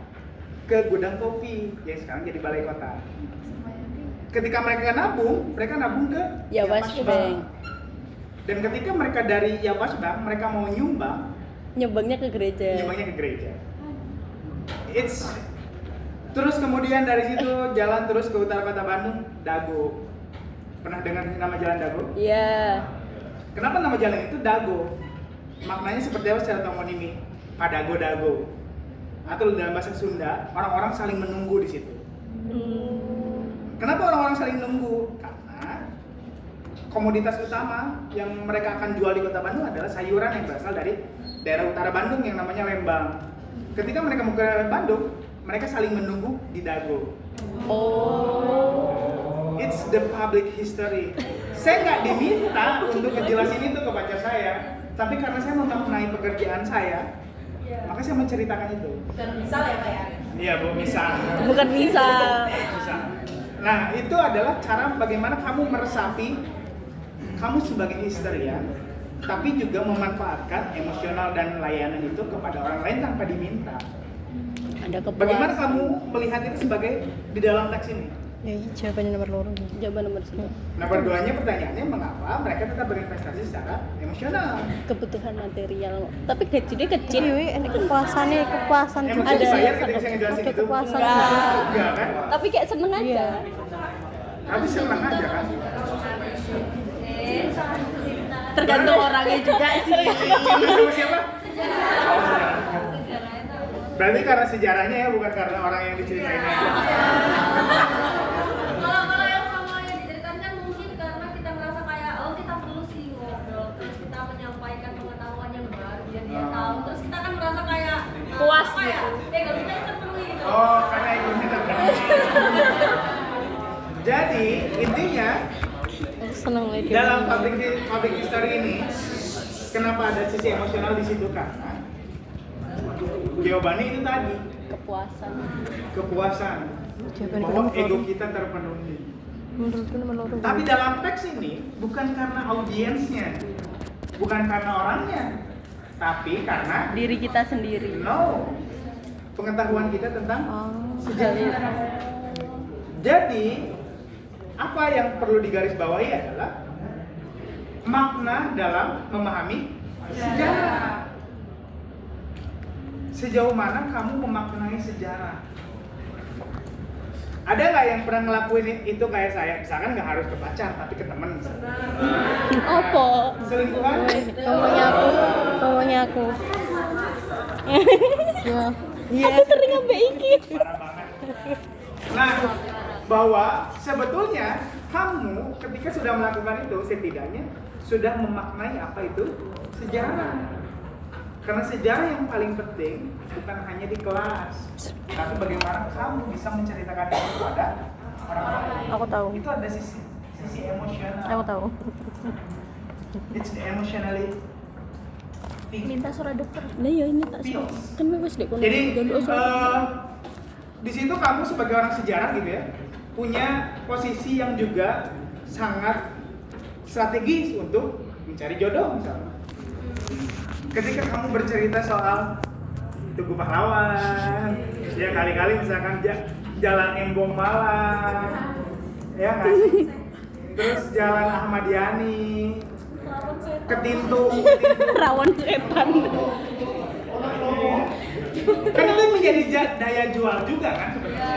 ke gudang kopi yang sekarang jadi Balai Kota. Ketika mereka nabung ke
Yavash Bank.
Dan ketika mereka dari Yavash Bank, mereka mau nyumbang,
Nyumbangnya ke gereja.
nyumbangnya ke gereja. Terus kemudian dari situ jalan terus ke utara kota Bandung, Dago. Pernah dengar nama jalan Dago?
Iya.
Kenapa nama jalan itu Dago? Maknanya seperti apa secara tomonimi? Padago-dago. Atau dalam bahasa Sunda, orang-orang saling menunggu di situ. Kenapa orang-orang saling menunggu? Karena komoditas utama yang mereka akan jual di kota Bandung adalah sayuran yang berasal dari daerah utara Bandung yang namanya Lembang. Ketika mereka mau ke Bandung, mereka saling menunggu di Dago.
Oh.
It's the public history. Saya nggak diminta untuk ngejelasin itu ke pacar saya, tapi karena saya memaknai pekerjaan saya, maka saya menceritakan itu.
Bukan misal ya Pak ya?
Iya, Bu, misal.
Bukan misal.
Misal. Nah, itu adalah cara bagaimana kamu meresapi kamu sebagai historian, tapi juga memanfaatkan emosional dan layanan itu kepada orang lain tanpa diminta.
Ada kepuasan.
Bagaimana kamu melihat itu sebagai di dalam teks ini?
Ya, jawabannya nomor 2.
Jawaban nomor 1.
Nomor 2-nya pertanyaannya mengapa mereka tetap berinvestasi secara emosional?
Kebutuhan material. Tapi gajinya kecil.
Ini kepuasan
Emang
juga.
saya dibayar
Ada
ketika saya ngejelasin
Ada
itu?
kepuasan.
Enggak kan?
Tapi kayak seneng aja.
Iya.
Tapi senang aja kan?
Tergantung orangnya juga sih.
Cinta sama siapa? Berarti karena sejarahnya ya, bukan karena orang yang diceritain aja.
Kalau yang sama yang diceritakan kan mungkin karena kita merasa kayak kita perlu sih ngobrol, terus kita menyampaikan pengetahuan yang baru biar dia tahu, terus kita kan merasa kayak
Puas
apa ya?
gitu.
Ya gak bisa terpenuhi gitu.
Oh, karena egonya terpenuhi. Jadi intinya
Seneng lagi.
dalam public history ini, kenapa ada sisi emosional di situ? Karena jawabannya itu tadi, kepuasan
Jawaban
bahwa
nomor
ego
2.
kita terpenuhi.
Menurutku nomor 2.
Tapi dalam teks ini bukan karena audiensnya, bukan karena orangnya, tapi karena
Diri kita sendiri.
pengetahuan kita tentang
Oh,
sejarah. Jadi apa yang perlu digarisbawahi adalah makna dalam memahami sejarah. Sejauh mana kamu memaknai sejarah? Ada nggak yang pernah ngelakuin itu kayak saya? Misalkan nggak harus ke pacar, tapi ke temen.
Apa?
Selingkuhan?
Pokoknya aku. Ya.
Aku sering ngambil iki.
Parah banget. Nah, bahwa sebetulnya kamu ketika sudah melakukan itu setidaknya sudah memaknai apa itu sejarah. Karena sejarah yang paling penting bukan hanya di kelas, tapi bagaimana kamu bisa menceritakan itu kepada orang lain.
Aku tahu.
Itu ada sisi emosional.
Aku tahu.
It's emotionally
Minta surat dokter.
Nah ya ini tak
feels.
kan wis dek kono.
Jadi di situ kamu sebagai orang sejarah gitu ya punya posisi yang juga sangat strategis untuk mencari jodoh misalnya. Ketika kamu bercerita soal Tugu Pahlawan, ya kali-kali misalkan Jalan Embong Malang, ya kan? Terus Jalan Ahmad Yani, Ketintung.
Rawan setan.
Kan itu menjadi daya jual juga kan sebenarnya.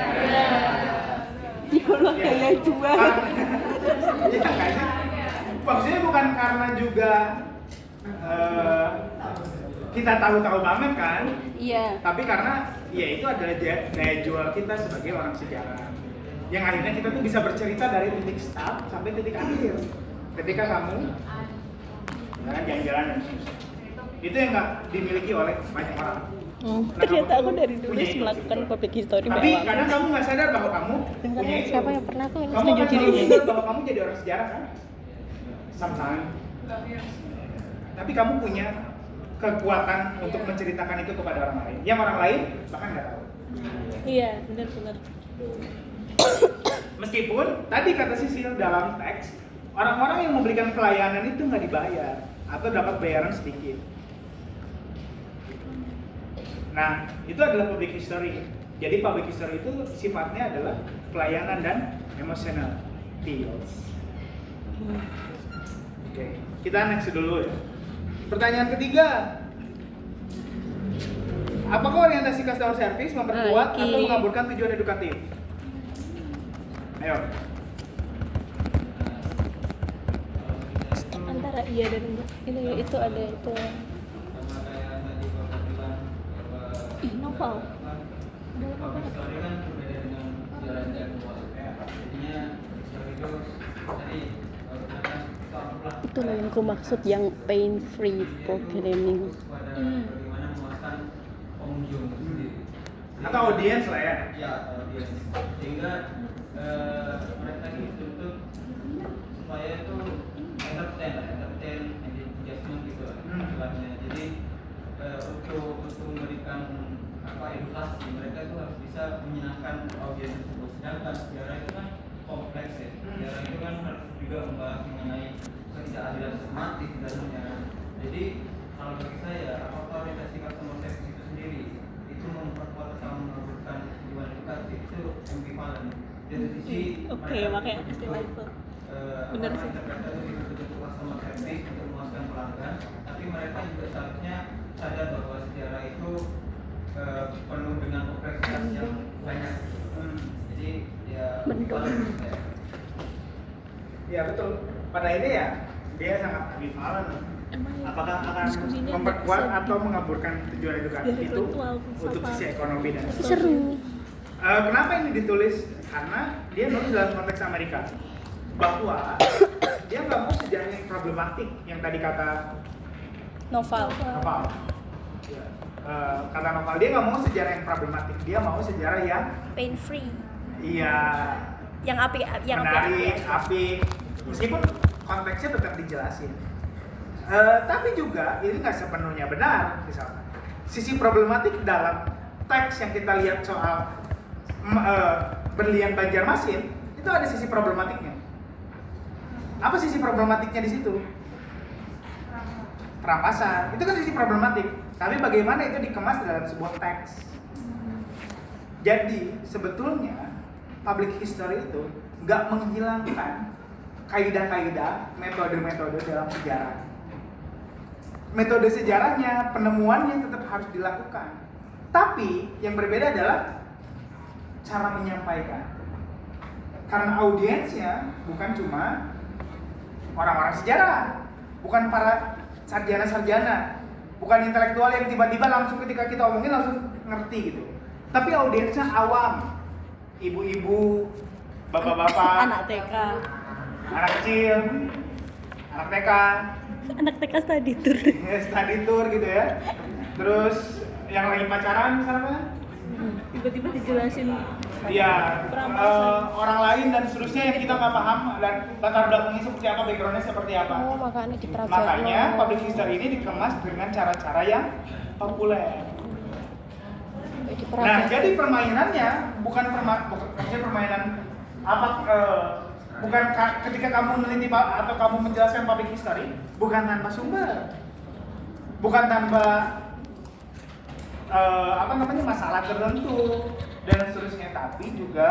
Ya Allah daya jual.
Iya kan sih? Maksudnya bukan karena juga kita tahu-tahu banget kan,
Iya.
tapi karena ya itu adalah daya jual kita sebagai orang sejarah. Yang akhirnya kita tuh bisa bercerita dari titik start sampai titik akhir. Ketika kamu jalan-jalan dan seterusnya. Itu yang nggak dimiliki oleh banyak orang.
Ternyata aku dari dulu
punya itu,
melakukan
gitu.
public history
Tapi kadang kamu nggak sadar bahwa kamu punya itu.
siapa yang pernah aku ini
Kamu
setuju
kan
diri.
selalu sadar bahwa kamu jadi orang sejarah kan? Sometimes. Tapi kamu punya kekuatan untuk menceritakan itu kepada orang lain. Yang orang lain bahkan nggak tahu.
Iya, benar-benar.
Meskipun tadi kata Sisil dalam teks, orang-orang yang memberikan pelayanan itu nggak dibayar atau dapat bayaran sedikit. Nah, itu adalah public history. Jadi public history itu sifatnya adalah pelayanan dan emotional feels. Oke, kita next dulu ya. Pertanyaan ketiga. Apakah orientasi customer service memperkuat
Oke.
atau mengaburkan tujuan edukatif? Ayo.
Antara iya dan enggak. Ini itu ada itu. Ih, novel. Itu loh yang aku maksud yang pain free programming.
Atau audiens lah ya.
Sehingga mereka itu betul supaya itu entertain engagement gitu istilahnya. Jadi untuk memberikan edukasi mereka itu harus bisa menyenangkan audiens tersebut. Sedangkan sejarah itu kan kompleks ya. Sejarah itu kan harus juga membahas mengenai ketidakadilan sistematis di dalamnya. Jadi kalau bagi saya apakah orientasi customer service itu sendiri itu memperkuat atau mengaburkan tujuan edukatif itu ambivalen. Dari sisi
Oke, makanya istilah itu. Benar sih.
Interpretasi untuk customer service untuk memuaskan pelanggan, tapi mereka juga seharusnya sadar bahwa sejarah itu penuh dengan kompleksitas yang banyak. Jadi ya
Ya betul. Pada ini ya dia sangat ambivalen. Apakah akan memperkuat atau mengaburkan tujuan edukatif itu untuk sisi ekonomi dan
Seru.
kenapa ini ditulis? Karena dia nulis dalam konteks Amerika bahwa dia nggak mau sejarah yang problematik yang tadi kata
Novel.
Noval. Kata Noval dia nggak mau sejarah yang problematik, dia mau sejarah yang
Pain free.
iya
Yang api
menarik, apik, meskipun konteksnya tetap dijelasin. Tapi juga ini nggak sepenuhnya benar. Misalkan sisi problematik dalam teks yang kita lihat soal berlian Banjarmasin itu ada sisi problematiknya. Apa sisi problematiknya di situ? Perampasan. Itu kan sisi problematik. Tapi bagaimana itu dikemas dalam sebuah teks? Jadi sebetulnya public history itu nggak menghilangkan kaidah-kaidah, metode-metode dalam sejarah. Metode sejarahnya, penemuannya tetap harus dilakukan. Tapi yang berbeda adalah cara menyampaikan. Karena audiensnya bukan cuma orang-orang sejarah, bukan para sarjana-sarjana, bukan intelektual yang tiba-tiba langsung ketika kita omongin langsung ngerti gitu. Tapi audiensnya awam, ibu-ibu, bapak-bapak,
Anak TK.
anak kecil, anak TK,
Anak TK study tour.
study tour gitu ya. Terus yang lagi pacaran misalnya,
Tiba-tiba dijelasin
iya, orang lain dan seterusnya yang kita nggak paham dan latar belakangnya seperti apa, backgroundnya seperti apa.
Oh, makanya diperagakan.
Makanya public history ini dikemas dengan cara-cara yang populer. Nah, jadi permainannya bukan maksudnya permainan apa bukan ketika kamu meneliti atau kamu menjelaskan public history bukan tanpa sumber. Bukan tanpa masalah tertentu dan seterusnya, tapi juga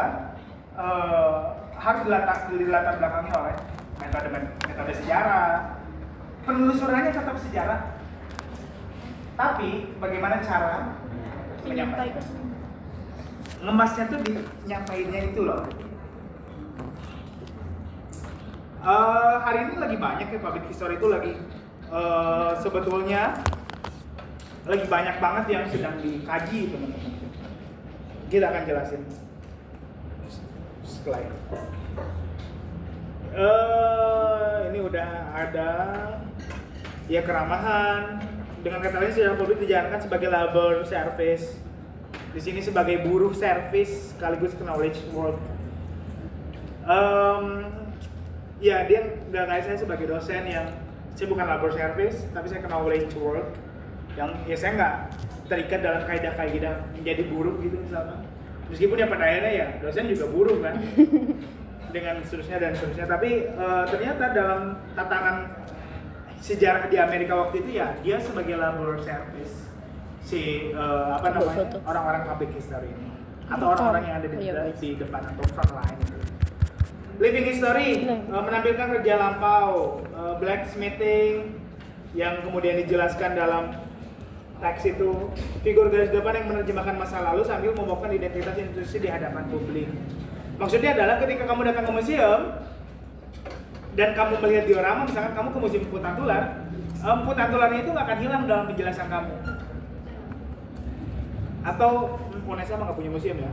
harus dilatar belakangi oleh metode sejarah. Penelusurannya tetap sejarah, tapi bagaimana cara menyampaikan? Ngemasnya tuh nyampainnya itu loh. Hari ini lagi banyak ya public history itu lagi sebetulnya lagi banyak banget yang sedang dikaji teman-teman. Kita akan jelasin setelah ini. Ini udah ada ya keramahan. Dengan kata lain sejarah publik dijalankan sebagai labor service. Di sini sebagai buruh service sekaligus knowledge work. Ya dia nggak kayak saya sebagai dosen yang saya bukan labor service, tapi saya knowledge work. Yang ya saya nggak terikat dalam kaidah-kaidah menjadi buruh gitu misalkan. Meskipun ya pada akhirnya ya dosen juga buruh kan. Dengan seterusnya dan seterusnya, tapi ternyata dalam tatanan sejarah di Amerika waktu itu ya dia sebagai labor service si orang-orang public history ini atau orang-orang yang ada di depan atau front line itu. Living history menampilkan kerja lampau, blacksmithing yang kemudian dijelaskan dalam teks itu, figur garis depan yang menerjemahkan masa lalu sambil membawakan identitas institusi di hadapan publik. Maksudnya adalah ketika kamu datang ke museum dan kamu melihat diorama, misalkan kamu ke museum Putan Tular, Putan Tularnya itu nggak akan hilang dalam penjelasan kamu. Atau Unesa emang nggak punya museum ya?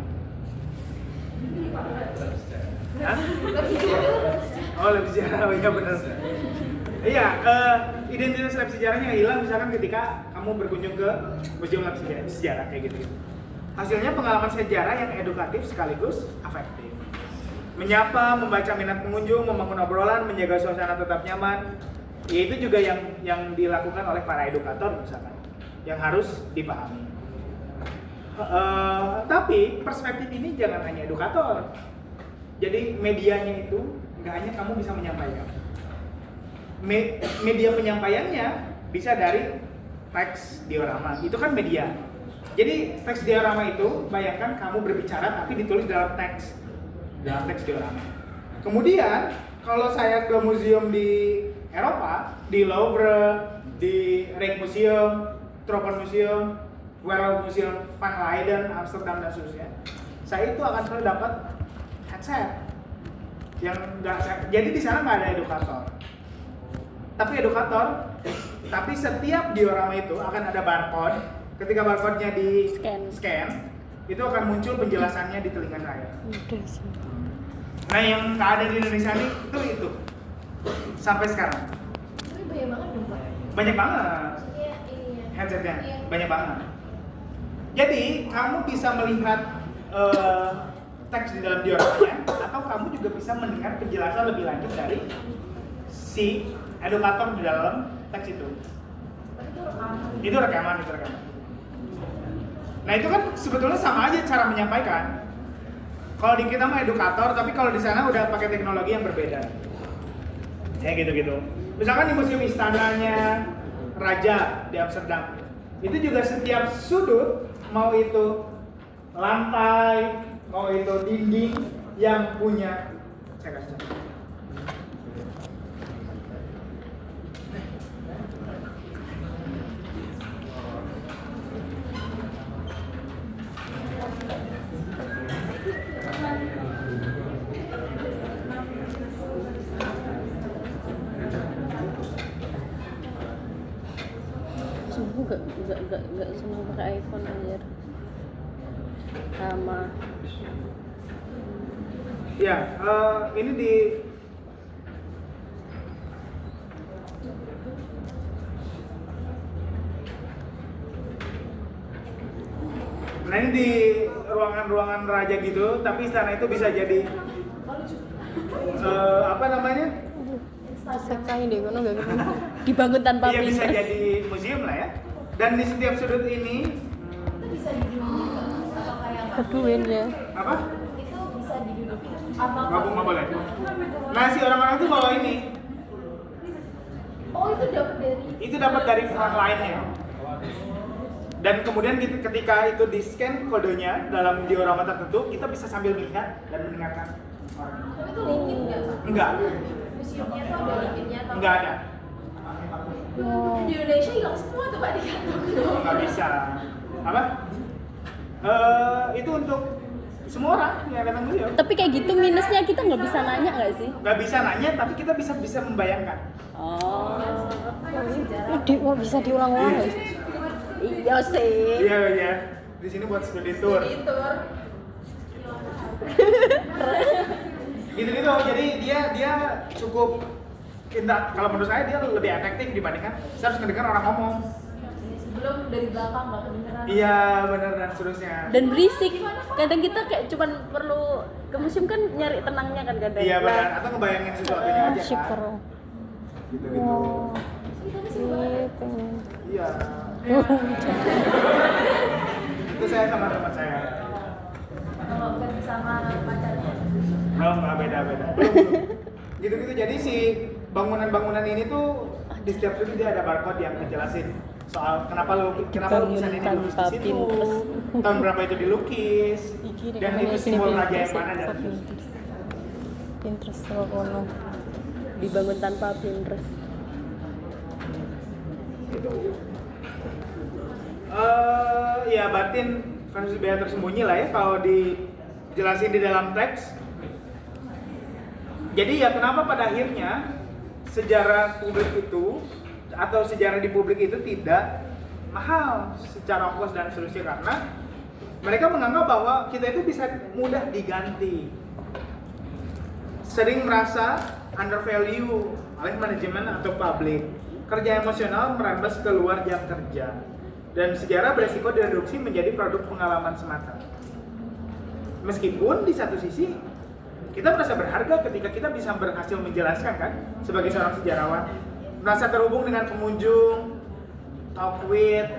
Hah? Oh, lab sejarah, oh iya benar. Iya, identitas lab sejarahnya hilang misalkan ketika kamu berkunjung ke museum lab sejarah kayak gitu. Hasilnya pengalaman sejarah yang edukatif sekaligus afektif. Menyapa, membaca minat pengunjung, membangun obrolan, menjaga suasana tetap nyaman. Ya itu juga yang dilakukan oleh para edukator misalkan, yang harus dipahami. Tapi perspektif ini jangan hanya edukator. Jadi medianya itu nggak hanya kamu bisa menyampaikan. Media penyampaiannya bisa dari teks diorama, itu kan media. Jadi teks diorama itu bayangkan kamu berbicara tapi ditulis dalam teks diorama. Kemudian kalau saya ke museum di Eropa, di Louvre, di Rijksmuseum, Tropenmuseum, Wereld Museum van Leiden, Amsterdam dan seterusnya, saya itu akan selalu dapat headset yang jadi di sana nggak ada edukator. Tapi setiap diorama itu akan ada barcode. Ketika barcode-nya di scan, itu akan muncul penjelasannya di telinga saya. Nah, yang nggak ada di Indonesia ini itu sampai sekarang.
Ini banyak banget dong Pak.
Banyak banget
Iya.
headsetnya,
Iya.
banyak banget. Jadi kamu bisa melihat teks di dalam dioramanya, atau kamu juga bisa mendengar penjelasan lebih lanjut dari si edukator di dalam teks itu. Itu rekaman. Nah itu kan sebetulnya sama aja cara menyampaikan. Kalau di kita mah edukator, tapi kalau di sana udah pakai teknologi yang berbeda. Kayak gitu-gitu. Misalkan di museum istananya Raja di Amsterdam, itu juga setiap sudut, mau itu lantai, mau itu dinding yang punya, saya kasih contoh.
Sungguh gak seneng pakai iPhone anjir. Sama.
Ya, ini di Nah ini di ruangan-ruangan raja gitu, tapi istana itu bisa jadi apa namanya?
Sekai deh, kono gak gitu. Dibangun tanpa
Iya bisa
Pinterest.
jadi museum lah ya. Dan di setiap sudut ini
Itu bisa didudukin nggak? Atau kayak nggak?
Keduin ya.
apa?
Itu bisa didudukin apa?
Nggak boleh. Nah si orang-orang itu bawa ini,
Oh itu dapat dari
itu dapat dari front line-nya. Dan kemudian ketika itu di scan kodenya dalam diorama tertentu, kita bisa sambil melihat dan mendengarkan.
Tapi itu limit nggak? Pak?
Enggak,
Museumnya tuh ada limitnya atau?
enggak ada.
Di Indonesia hilang semua tuh Pak di kantong.
Nggak bisa. Apa? Itu untuk semua orang yang datang museum.
Tapi kayak gitu minusnya kita nggak bisa nanya nggak sih?
Nggak bisa nanya, tapi kita bisa membayangkan.
Oh,
Oh, bisa diulang-ulang ya?
iya sih.
Iya. Di sini buat studi tour. Gitu. Jadi dia cukup indah. Kalau menurut saya dia lebih efektif dibandingkan saya harus mendengar orang ngomong.
Sebelum dari belakang nggak kedengeran.
Iya benar dan seterusnya.
Dan berisik. Kadang kita kayak cuman perlu ke museum kan nyari tenangnya kan kadang.
Iya benar.
Nah,
Atau ngebayangin sesuatunya aja
Syukur.
kan. Gitu.
Iya, pengen.
Iya. Itu saya sama teman saya.
Kalau versi sama pacarnya.
Oh nggak beda. Belum. Gitu. Jadi si bangunan-bangunan ini tuh di setiap sudut dia ada barcode yang ngejelasin soal kenapa lukisan ini dilukis di situ, tahun berapa itu dilukis, dan itu simbol raja yang mana dan
Pinterest kono.
dibangun tanpa Pinterest.
gitu. Ya batin versus biaya tersembunyi lah ya kalau dijelasin di dalam teks. Jadi ya kenapa pada akhirnya sejarah publik itu atau sejarah di publik itu tidak mahal secara ongkos dan seterusnya karena mereka menganggap bahwa kita itu bisa mudah diganti. Sering merasa undervalue oleh manajemen atau publik. Kerja emosional merembes keluar jam kerja. Dan sejarah beresiko direduksi menjadi produk pengalaman semata. Meskipun di satu sisi kita merasa berharga ketika kita bisa berhasil menjelaskan kan sebagai seorang sejarawan, merasa terhubung dengan pengunjung, talk with,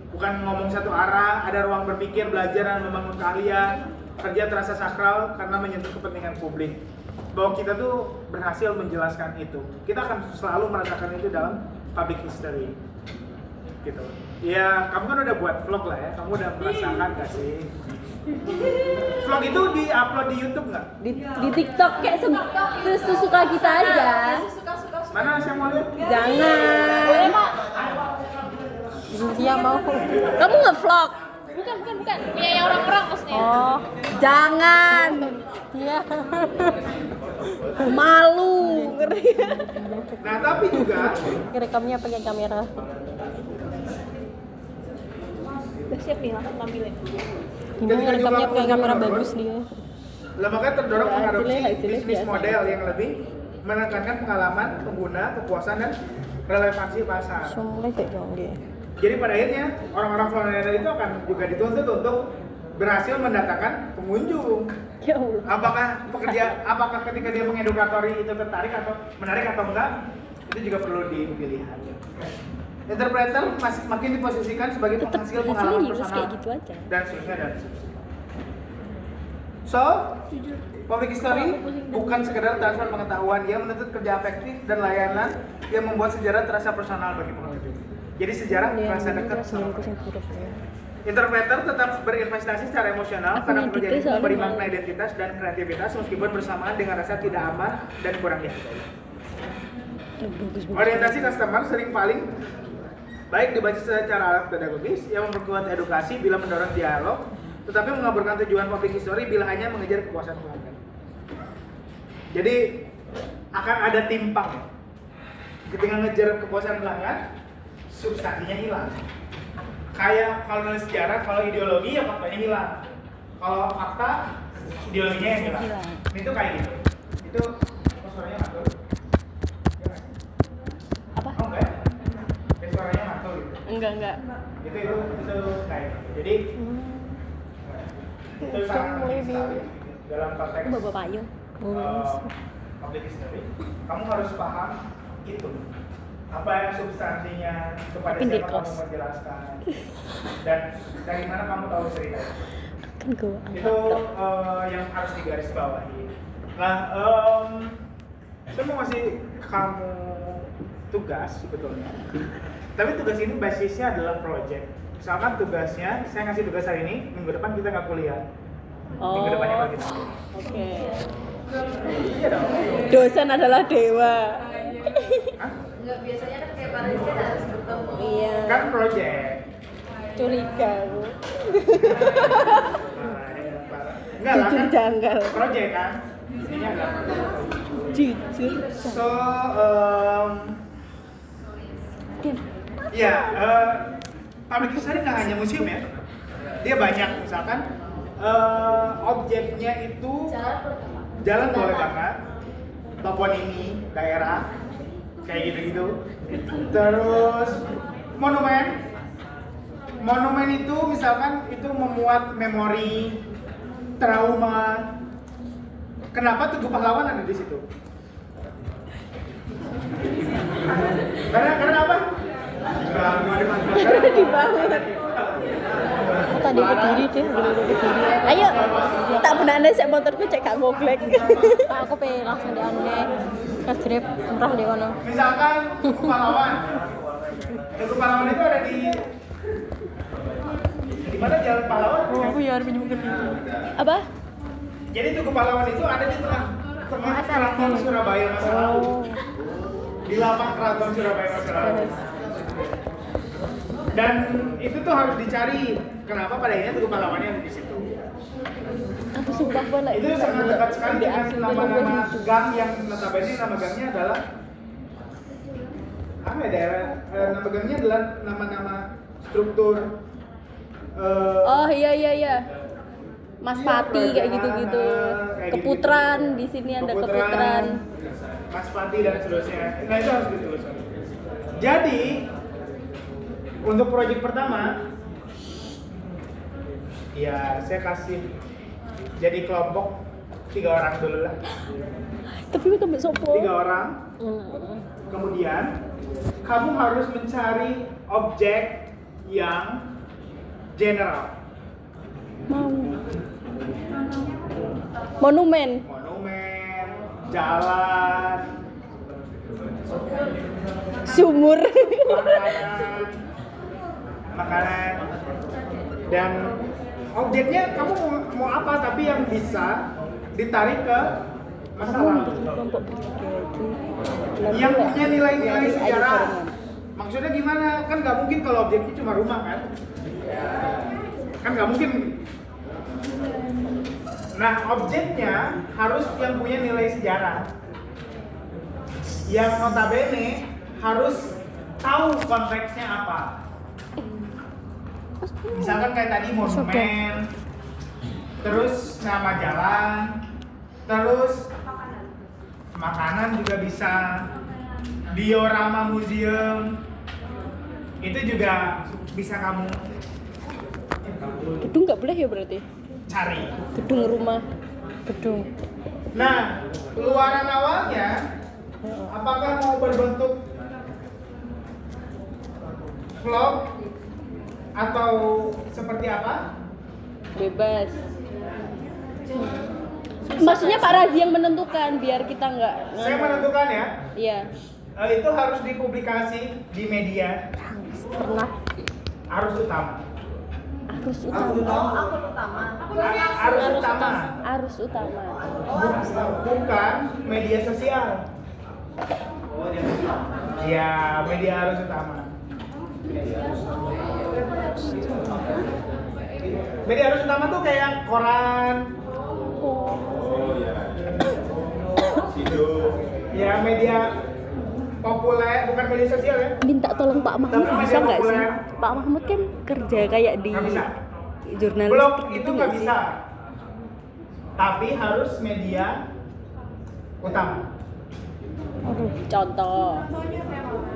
bukan ngomong satu arah, ada ruang berpikir, belajar dan membangun keahlian, kerja terasa sakral karena menyentuh kepentingan publik. Bahwa kita tuh berhasil menjelaskan itu. Kita akan selalu merasakan itu dalam public history. Gitu. Ya, kamu kan udah buat vlog lah ya. Kamu udah merasakan gak sih? Vlog itu di-upload di YouTube nggak?
Di TikTok kayak sesuka kita aja.
Suka-suka.
Mana saya mau lihat?
Jangan.
Boleh Pak.
Dia mau.
Kamu nge-vlog?
Bukan. Punya yang orang-orang maksudnya.
Oh,
Jangan.
iya.
Malu.
Nah, tapi juga
Rekamnya pakai kamera.
Udah siap nih langsung tampilin.
Gimana rekamnya pakai kamera bagus dia.
lembaga terdorong
Ya,
mengadopsi
hasilnya
bisnis
biasa.
model yang lebih menekankan pengalaman pengguna, kepuasan dan relevansi pasar.
Semua kayak jongge.
Jadi pada akhirnya orang-orang frontender itu akan juga dituntut untuk berhasil mendatangkan pengunjung.
Ya Allah.
Apakah ketika dia mengedukatori itu tertarik atau menarik atau enggak, itu juga perlu dilihat. Interpreter makin diposisikan sebagai
Tetap
penghasil
hasilnya
pengalaman
lurus
personal
kayak gitu aja.
dan seterusnya. So, public history bukan sekedar transfer pengetahuan, dia menuntut kerja efektif dan layanan yang membuat sejarah terasa personal bagi pengunjung. Jadi sejarah terasa dekat sama mereka. Interpreter tetap berinvestasi secara emosional
Aku
karena
ngeditnya
pekerjaan itu
soalnya
memberi
malu.
makna identitas dan kreativitas meskipun bersamaan dengan rasa tidak aman dan kurang dihargai. Orientasi customer sering paling baik dibaca secara alat pedagogis yang memperkuat edukasi bila mendorong dialog, tetapi mengaburkan tujuan public history bila hanya mengejar kepuasan pelanggan. Jadi akan ada timpang. Ketika ngejar kepuasan pelanggan, substansinya hilang. Kayak kalau nulis sejarah, kalau ideologi ya faktanya hilang. Kalau fakta, ideologinya yang hilang. Itu kayak gitu. Itu suaranya mantul. Ya nggak sih?
Apa?
Oh enggak ya? Kayak suaranya mantul gitu.
Enggak.
Itu kayak gitu. Jadi Itu sangat
mulai
penting sekali dalam konteks
Bapak payung.
public history. Kamu harus paham itu apa yang substansinya, kepada
Tapi di
siapa
kos.
kamu menjelaskan, dan dari mana kamu tahu cerita
Kan gua
itu yang harus digarisbawahi. Nah, saya mau ngasih kamu tugas sebetulnya, tapi tugas ini basisnya adalah project. Misalkan tugasnya, saya ngasih tugas hari ini, minggu depan kita nggak kuliah, minggu depannya baru kita kuliah.
Oke.
Iya dong.
Dosen adalah dewa.
Hah?
Enggak, biasanya kan kayak para kan harus bertemu.
Iya.
Kan project.
Curiga aku.
Enggak lah
Jujur
kan
janggal.
project kan. Ininya enggak.
Jujur.
So, ya, public history nggak hanya museum ya. Dia banyak, misalkan objeknya itu jalan boleh banget, toponimi daerah, kayak gitu-gitu. Terus monumen itu misalkan itu memuat memori, trauma. Kenapa Tugu Pahlawan ada di situ? Karena apa?
Dibangun. Tadi berdiri deh, belum berdiri. Ayo, tak pernah ada saya motorku cek gak ngoglek. Aku pengen langsung di ane. Ke grab murah di kono.
Misalkan Tugu Pahlawan. Tugu Pahlawan itu ada di mana Jalan Pahlawan?
Oh, aku ya harus pinjam ke sini.
Apa?
Jadi Tugu Pahlawan itu ada di tengah keraton Surabaya masa lalu. Di lapang keraton Surabaya masa lalu. Dan itu tuh harus dicari kenapa pada akhirnya Tugu Pahlawannya ada di situ.
Aku sumpah gue lagi.
Itu sangat dekat sekali dengan nama-nama gang yang notabene nama gangnya adalah apa ya daerah nama gangnya adalah nama-nama struktur
Oh iya. Mas
iya,
Pati kayak
kerajaan,
gitu-gitu.
kayak
Keputran di sini ada Keputran.
Mas Pati dan seterusnya. Nah itu harus ditelusuri. Jadi untuk proyek pertama, ya saya kasih jadi kelompok 3 orang dulu lah.
Tapi itu ambil sopo.
3 orang. Kemudian kamu harus mencari objek yang general.
Monumen.
Monumen, jalan,
Sumur.
makanan, dan objeknya kamu mau apa tapi yang bisa ditarik ke masa lalu, yang punya nilai-nilai sejarah. Maksudnya gimana? Kan nggak mungkin kalau objeknya cuma rumah kan? Kan nggak mungkin. Nah, objeknya harus yang punya nilai sejarah, yang notabene harus tahu konteksnya apa. Misalkan kayak tadi monumen, terus nama jalan, terus makanan juga bisa, diorama museum, itu juga bisa kamu
Gedung nggak boleh ya berarti?
cari.
Gedung rumah. Gedung.
Nah, luaran awalnya apakah mau berbentuk vlog atau seperti apa?
Bebas. Maksudnya Pak Razi yang menentukan biar kita nggak.
Saya menentukan ya.
Iya.
Itu harus dipublikasi di media.
Pernah.
Arus utama.
Arus utama.
Akun utama.
Arus utama.
Arus utama.
Bukan media sosial. Ya, media arus utama. Media arus utama tuh kayak koran. Ya, media populer, bukan media sosial ya.
Minta tolong Pak Mahmud
Tapi
bisa
media
nggak sih?
populer.
Pak Mahmud kan kerja kayak di
Nggak bisa.
jurnalistik
Blog
gitu
itu
nggak
nggak
sih?
bisa. Tapi harus media utama.
Contoh.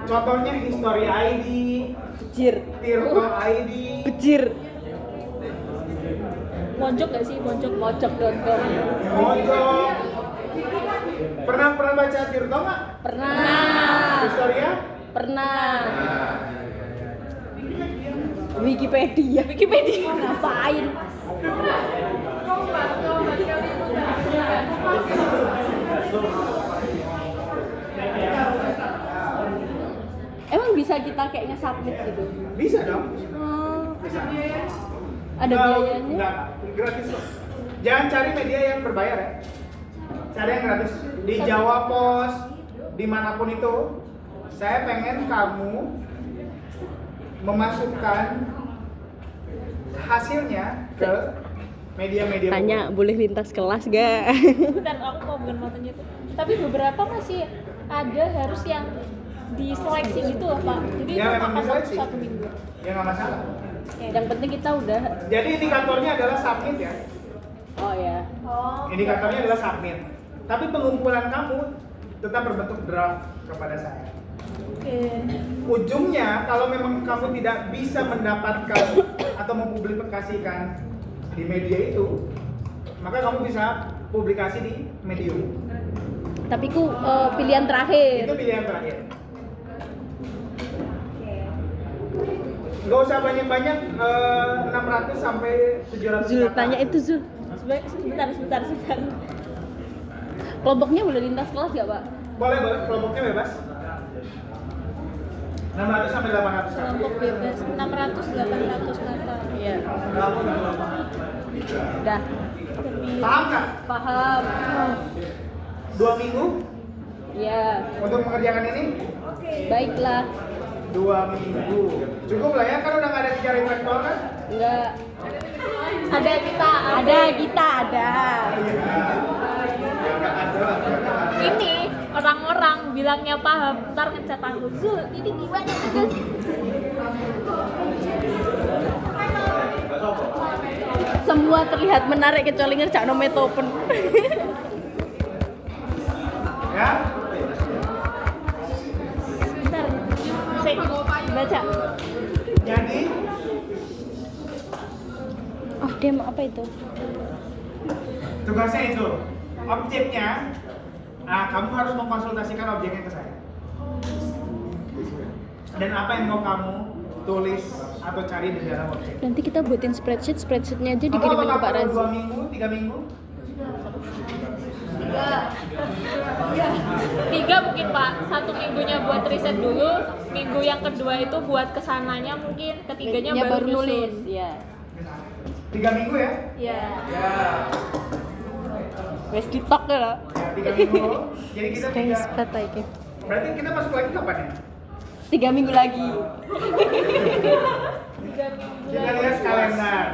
Contohnya History ID,
Bejir.
Tirto ID,
Bejir.
Mojok gak sih? Mojok.com.
Mojok. Pernah baca Tirto nggak?
Pernah.
Historia?
Pernah. Wikipedia. Ngapain? Emang bisa kita kayak nge-submit gitu?
Bisa dong. Bisa.
Ada biayanya?
Enggak, gratis kok. Jangan cari media yang berbayar ya. Cari yang gratis. Di Jawa Pos, dimanapun itu, saya pengen kamu memasukkan hasilnya ke media-media.
Tanya boleh lintas kelas gak?
Bentar, aku mau tanya itu. Tapi beberapa masih ada harus yang diseleksi gitu loh Pak. Jadi
Ya,
itu
memang
makan waktu
diseleksi.
1 minggu.
Ya nggak masalah.
Yang penting kita udah.
Jadi indikatornya adalah submit ya.
Oh ya.
Indikatornya adalah submit. Tapi pengumpulan kamu tetap berbentuk draft kepada saya.
Oke.
Ujungnya kalau memang kamu tidak bisa mendapatkan atau mempublikasikan di media itu, maka kamu bisa publikasi di Medium.
Tapi ku pilihan terakhir.
Itu pilihan terakhir. Gak usah banyak-banyak, 600 sampai 700
Zul,
kata.
tanya itu Zul.
Sebentar.
Kelompoknya boleh lintas kelas gak Pak?
Boleh, kelompoknya bebas. 600 sampai 800 kata.
Kelompok bebas 600-800 kata.
Iya. Udah.
Paham nggak?
Paham.
2 minggu
Iya.
untuk mengerjakan ini?
Baiklah.
2 minggu. Cukup lah ya, kan udah nggak ada sejarah intelektual kan?
Enggak.
Ada kita.
Ada.
Ini orang-orang bilangnya paham, ntar ngecat aku. Zul, ini gimana tuh?
Semua terlihat menarik kecuali ngerjakno metopen.
Ya?
Bentar. Sik, baca.
Jadi
Oh, dem apa itu?
tugasnya itu, objeknya, kamu harus mengkonsultasikan objeknya ke saya. Dan apa yang mau kamu tulis atau cari di dalam objek.
Nanti kita buatin spreadsheetnya aja
Kamu
dikirimin ke
apakah
Pak
perlu
Razi.
2 minggu, 3 minggu?
3 mungkin Pak, 1 minggunya buat riset dulu, minggu yang kedua itu buat kesananya mungkin, ketiganya
Ya,
baru
nulis.
nyusun.
Ya.
3 minggu ya?
Iya.
Ya.
Wes ditok ya lah.
Ya, 3 minggu. Jadi kita
Kayak
3.
spread lagi.
Berarti kita masuk lagi kapan ya?
3 minggu lagi.
Kita lihat kalender.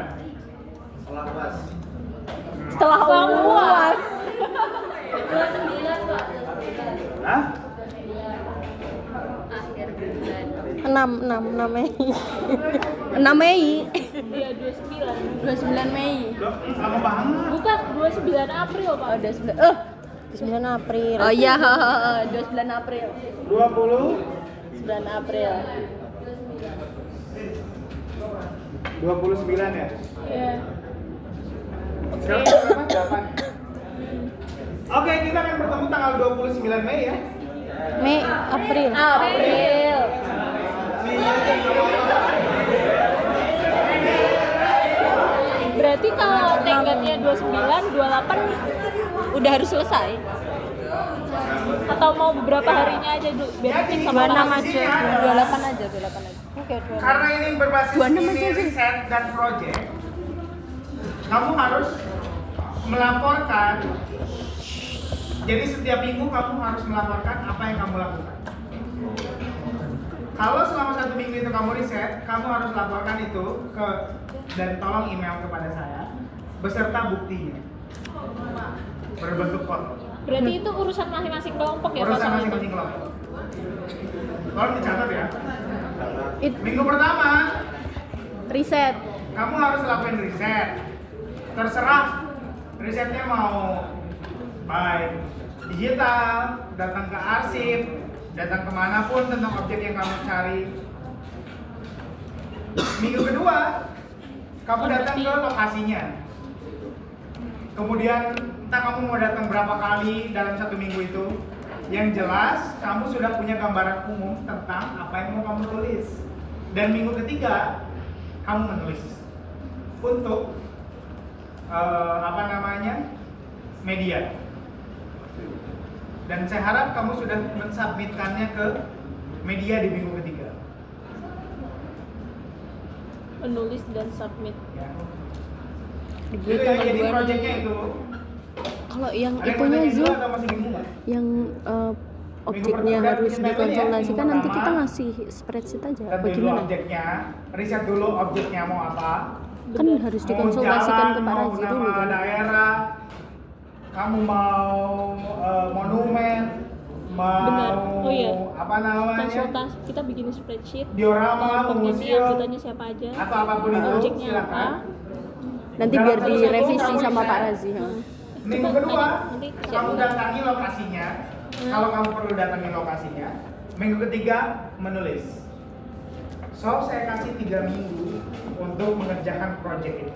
Setelah UAS.
29 Pak.
Hah?
Akhir bulan.
6 Mei. 6 Mei.
Iya, 29.
29 Mei.
Loh, lama banget.
Bukan, 29 April Pak.
Oh, udah 9.
9 April.
Oh iya, 29 April.
20
9 April.
29 ya?
Iya.
Sekarang berapa? 8. Oke, kita akan bertemu tanggal 29 Mei ya.
Mei, April.
April.
Berarti kalau tenggatnya 29, 28
Udah harus selesai.
atau mau beberapa harinya aja dulu biar
Jadi,
sama
26
posisinya
aja.
adalah-
28 aja.
Oke, 2.
Karena ini berbasis
26
ini
aja sih.
riset dan proyek, kamu harus melaporkan. Jadi setiap minggu kamu harus melaporkan apa yang kamu lakukan. Kalau selama 1 minggu itu kamu riset, kamu harus laporkan itu ke dan tolong email kepada saya beserta buktinya berbentuk foto.
berarti itu urusan masing-masing kelompok ya Pak
Urusan
soal itu?
masing-masing kelompok. Tolong dicatat ya.
It-
Minggu pertama
Riset.
kamu harus lakuin riset. Terserah risetnya mau by digital, datang ke arsip, datang kemanapun tentang objek yang kamu cari. Minggu kedua kamu datang ke lokasinya. kemudian entah kamu mau datang berapa kali dalam 1 minggu itu, yang jelas kamu sudah punya gambaran umum tentang apa yang mau kamu tulis. Dan minggu ketiga kamu menulis untuk media. Dan saya harap kamu sudah mensubmitkannya ke media di minggu ketiga.
Menulis dan submit.
Ya.
Dibuat
Itu yang
tanggal
jadi
2
projectnya itu.
Kalau yang
Ada yang
itunya
mau
Zul,
tanya atau masih bingung nggak?
yang objeknya
pertama,
harus
bikin timeline ya.
dikonsultasikan,
Minggu
nanti kita
pertama,
ngasih spreadsheet aja
Lihat
apa
dulu
gimana?
objeknya, riset dulu objeknya mau apa.
Kan harus dikonsultasikan ke Pak Razi dulu
nama
kan.
daerah, kamu mau monumen, mau
Benar. Oh iya.
apa namanya,
Konsultasi, kita bikin spreadsheet.
diorama,
Kelompoknya ini
museum,
anggotanya siapa aja.
atau apapun itu,
Objeknya
silakan.
apa?
Nanti
Dalam
biar
satu
direvisi
kamu
sama
riset.
Pak Razi. Ha.
Minggu
Coba
kedua,
nanti
kamu datangi lokasinya. Kalau kamu perlu datangi lokasinya. Minggu ketiga, menulis. So, saya kasih 3 minggu untuk mengerjakan proyek itu.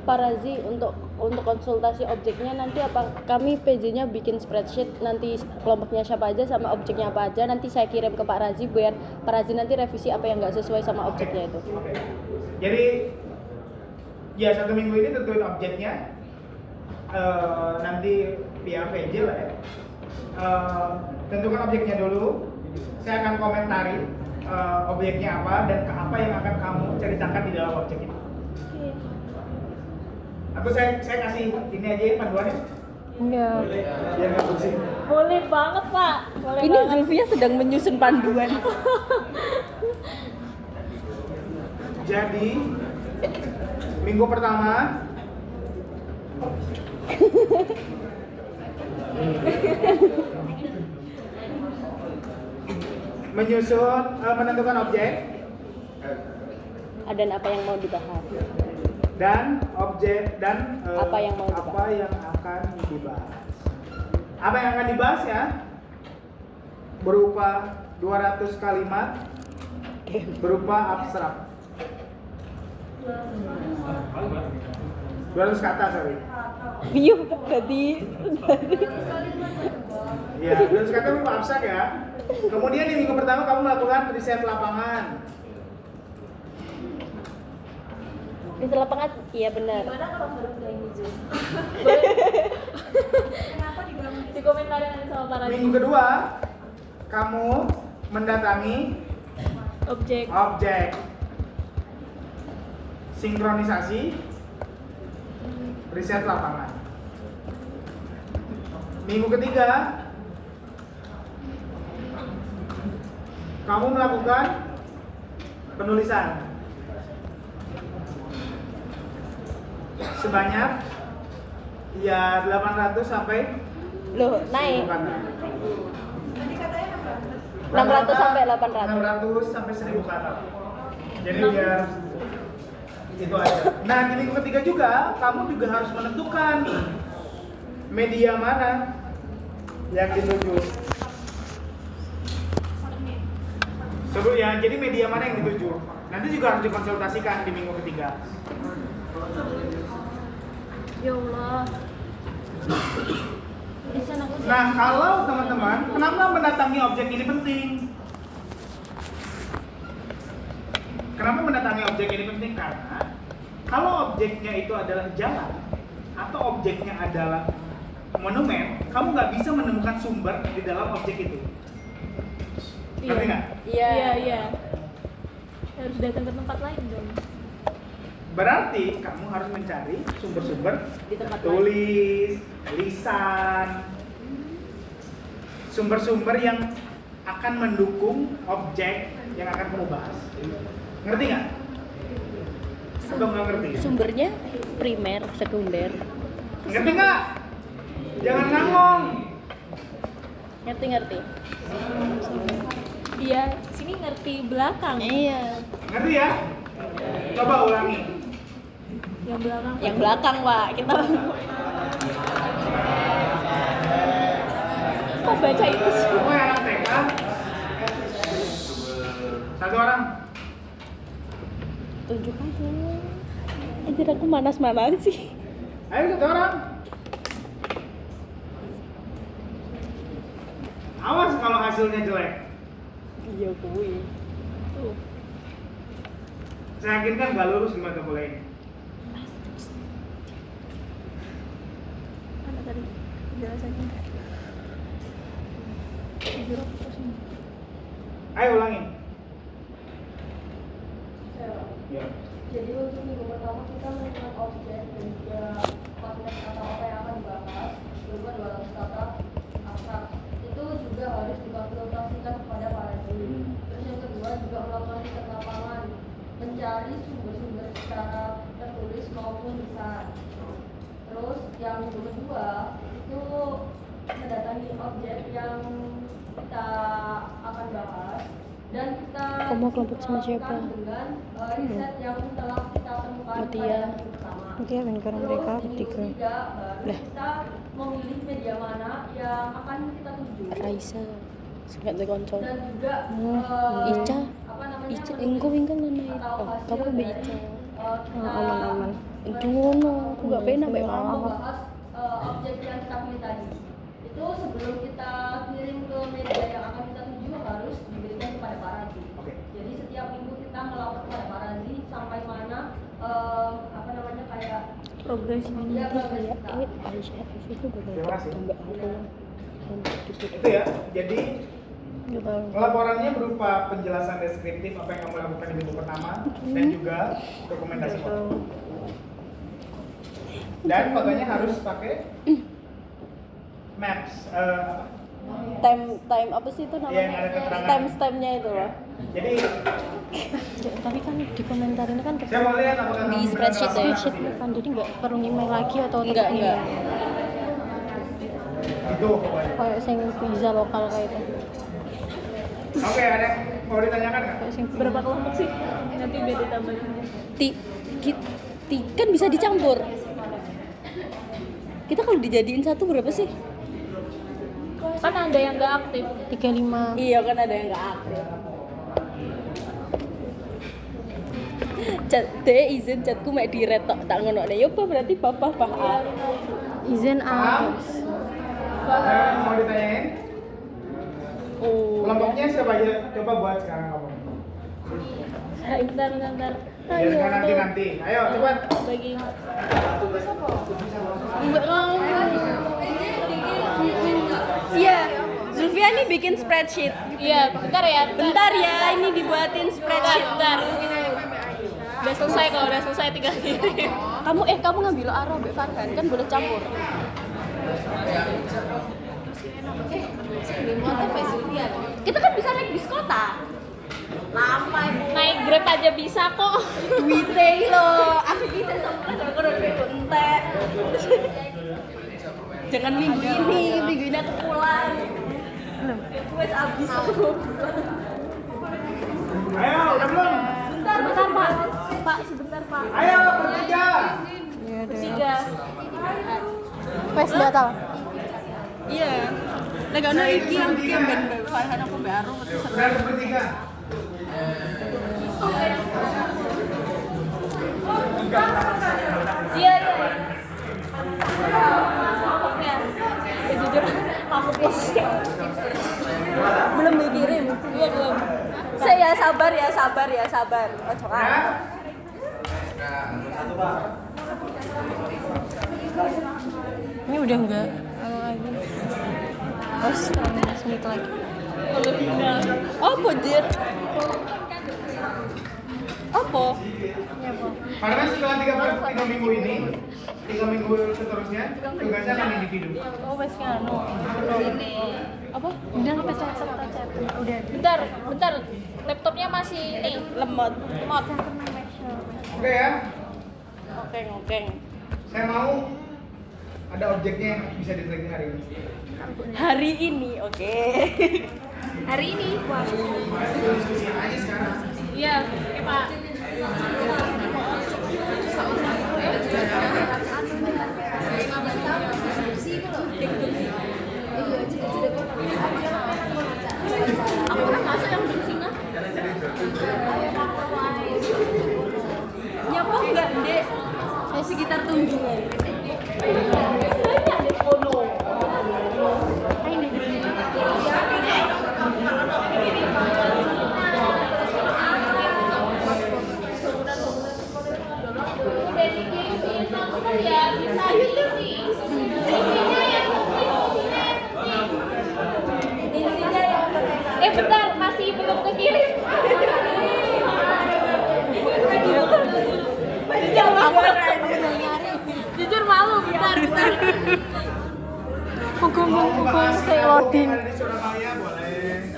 Pak Razi, untuk konsultasi objeknya nanti apa kami PJ-nya bikin spreadsheet, nanti kelompoknya siapa aja sama objeknya apa aja, nanti saya kirim ke Pak Razi biar Pak Razi nanti revisi apa yang nggak sesuai sama objeknya itu.
Oke. Jadi ya 1 minggu ini tentuin objeknya. Nanti via VJ lah ya. Tentukan objeknya dulu. Saya akan komentari objeknya apa dan apa yang akan kamu ceritakan di dalam objek itu. Atau saya kasih ini aja ya panduannya.
Enggak.
Biar nggak pusing.
Boleh banget, Pak. Boleh
Ini
banget.
Zulfia sedang menyusun panduan.
Jadi minggu pertama menyusun, menentukan objek
Dan apa yang mau dibahas.
dan objek dan
Apa yang mau
apa yang akan dibahas. Apa yang akan dibahas ya? Berupa 200 kalimat, berupa abstrak. 200 kata, sorry.
Iya, tadi.
Ya, 200 kata berupa abstrak ya. Kemudian di minggu pertama kamu melakukan riset lapangan.
Di lapangan, iya benar.
Gimana kalau menurut ini Zul? Kenapa dibangun?
Di komentar nanti sama Pak Razi.
Minggu kedua kamu mendatangi
Objek.
objek, sinkronisasi, riset lapangan. Minggu ketiga kamu melakukan penulisan sebanyak ya 800 sampai
Loh, naik.
1000 kata.
600 sampai 800.
600 sampai 1000 kata. Jadi biar itu aja. Nah, di minggu ketiga juga kamu juga harus menentukan media mana yang dituju. Sebelum ya, jadi media mana yang dituju. Nanti juga harus dikonsultasikan di minggu ketiga.
Ya Allah.
Nah, kalau teman-teman, kenapa mendatangi objek ini penting? Kenapa mendatangi objek ini penting? Karena kalau objeknya itu adalah jalan atau objeknya adalah monumen, kamu nggak bisa menemukan sumber di dalam objek itu. Ngerti nggak?
Iya.
Iya. Harus datang ke tempat lain dong.
Berarti kamu harus mencari sumber-sumber
Di tempat
tulis, lisan, sumber-sumber yang akan mendukung objek yang akan kamu bahas. Ngerti nggak? Atau nggak ngerti?
Sumbernya primer, sekunder.
Ngerti nggak? Jangan ngomong.
Ngerti.
Iya, sini ngerti belakang.
Iya.
Ngerti ya? Coba ulangi.
Yang belakang.
Yang belakang, Pak. Kita
Kok baca itu sih?
Kamu yang anak TK? Satu orang.
tunjuk aja. Anjir, aku manas-manas sih.
Ayo satu orang. Awas kalau hasilnya jelek.
Iya kuwi. Tuh.
Saya yakin kan nggak lulus gimana boleh.
Mana tadi penjelasannya?
Ayo ulangi. Ya.
Jadi untuk minggu pertama kita menggunakan objek dan juga konteks kata apa yang akan dibahas berupa 200 kata abstrak. Itu juga harus dikonsultasikan kepada para guru. Terus yang kedua juga melakukan riset lapangan, mencari sumber-sumber secara tertulis maupun lisan. Terus yang kedua itu mendatangi objek yang kita akan bahas dan kita
Kamu kelompok sama siapa?
dengan riset yang telah kita temukan
Mutia.
pada minggu pertama.
Mutia main karang mereka
Terus di minggu
bertiga.
ketiga baru
Lah.
kita memilih media mana yang akan kita tuju
Raisa sangat dikontrol.
dan juga
Ica
apa namanya
Ica
menulis
engkau ingkang nana
atau
oh
hasil
kamu be
dari,
Ica
kita
aman itu ngono aku gak pengen mbak mama
membahas objek yang kita pilih tadi. Itu sebelum kita kirim ke media yang akan kita tuju harus diberikan kepada Pak Razi.
Oke.
Jadi setiap minggu kita melapor kepada Pak Razi sampai mana apa namanya kayak
progres
ya progres
kayak
kita.
Aisyah itu
Terima
berbeda
kasih.
tambah aku
Itu ya. Jadi
nggak tahu
laporannya berupa penjelasan deskriptif apa yang kamu lakukan di minggu pertama dan juga dokumentasi foto. Dan fotonya harus pakai maps.
Time apa sih itu
Yang
namanya?
ada keterangan.
Stamp-stampnya itu loh.
Jadi
tapi kan di komentarin kan
saya mau lihat apakah
Di
kamu
spreadsheet
benar-benar
ya?
spreadsheet kan jadi nggak perlu email lagi atau
Enggak.
Itu pokoknya.
kayak sing pizza lokal kayak itu
Oke, ada yang mau ditanyakan nggak?
kayak sing
Berapa kelompok sih? Nanti biar ditambahin.
Kan bisa dicampur. Kita kalau dijadiin satu berapa sih?
Kan ada yang nggak aktif.
35
Iya kan ada yang nggak aktif. Cat deh izin catku mek direct tok tak ngono ne. Yo berarti bapak A.
izin
Paham? Ada yang mau ditanyain?
Oh.
Kelompoknya siapa aja? Coba buat sekarang kamu.
Bentar.
Biarkan nanti. Ayo, cepat.
Bagi
Iya. Zulfia nih bikin spreadsheet.
iya, bentar ya.
Bentar ya, ini dibuatin spreadsheet.
Bentar. Udah selesai kalau udah selesai tinggal kirim.
Kamu ngambil Aro Mbak Farhan kan boleh campur. Kita kan bisa naik bis kota. Lama
Naik Grab aja bisa kok.
duite lo. Aku bisa sampai kalau udah duit entek. Jangan minggu ini aku pulang. Wes habis aku.
Ayo, udah belum?
Bentar Pak. Pak sebentar Pak.
Ayo, bertiga.
Tiga.
wes batal
Iya. Negana iki yang bikin ben Mbak Farhan aku Mbak Aro terus
Udah bertiga.
Iya. Jujur, aku pusing.
belum dikirim.
Iya belum.
Saya sabar. Ojo kan.
Ya.
ini udah enggak lagi terus semit lagi
Apa jir? Apa?
Karena setelah 3 minggu ini, 3 minggu seterusnya, tugasnya akan individu.
oh wes kan apa udah sampai chat udah
Bentar. Laptopnya masih nih.
Lemot.
Oke ya,
Ngokeng.
saya mau ada objeknya yang bisa diteliti hari ini.
Hari ini, oke.
Hari ini.
Diskusi aja sekarang.
Iya, oke Pak.
Aku pernah masuk yang belum singa. Nyapa enggak, Dek? Sekitar tunjungan. Banyak deh kono.
ya bisa diisi. Isinya yang bentar, masih belum kekirim. Jujur malu, bentar.
Hukum saya loading.
Ada di Surabaya boleh.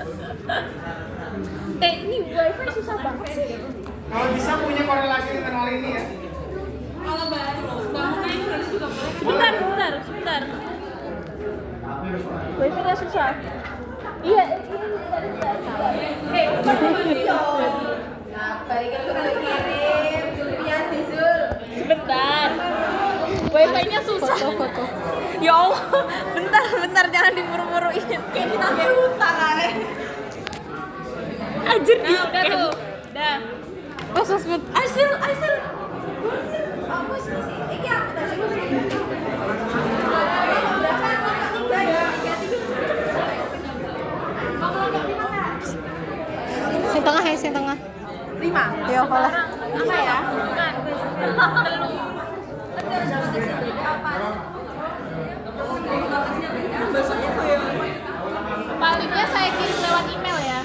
Ini wifi susah banget sih.
Kalau bisa punya korelasi dengan hal ini ya.
Kalau bangunnya harus juga boleh. Sebentar. Wifi-nya susah. Iya, sebentar. Wifi-nya susah.
Foto.
Ya Allah, bentar jangan diburu-buruin. Kayak kita kayak hutang aja. Anjir di udah tuh. Udah.
Pas sebut
Aisyil.
sing tengah.
5.
Ya kalah.
Apa ya? Bukan. Palingnya saya kirim lewat email ya.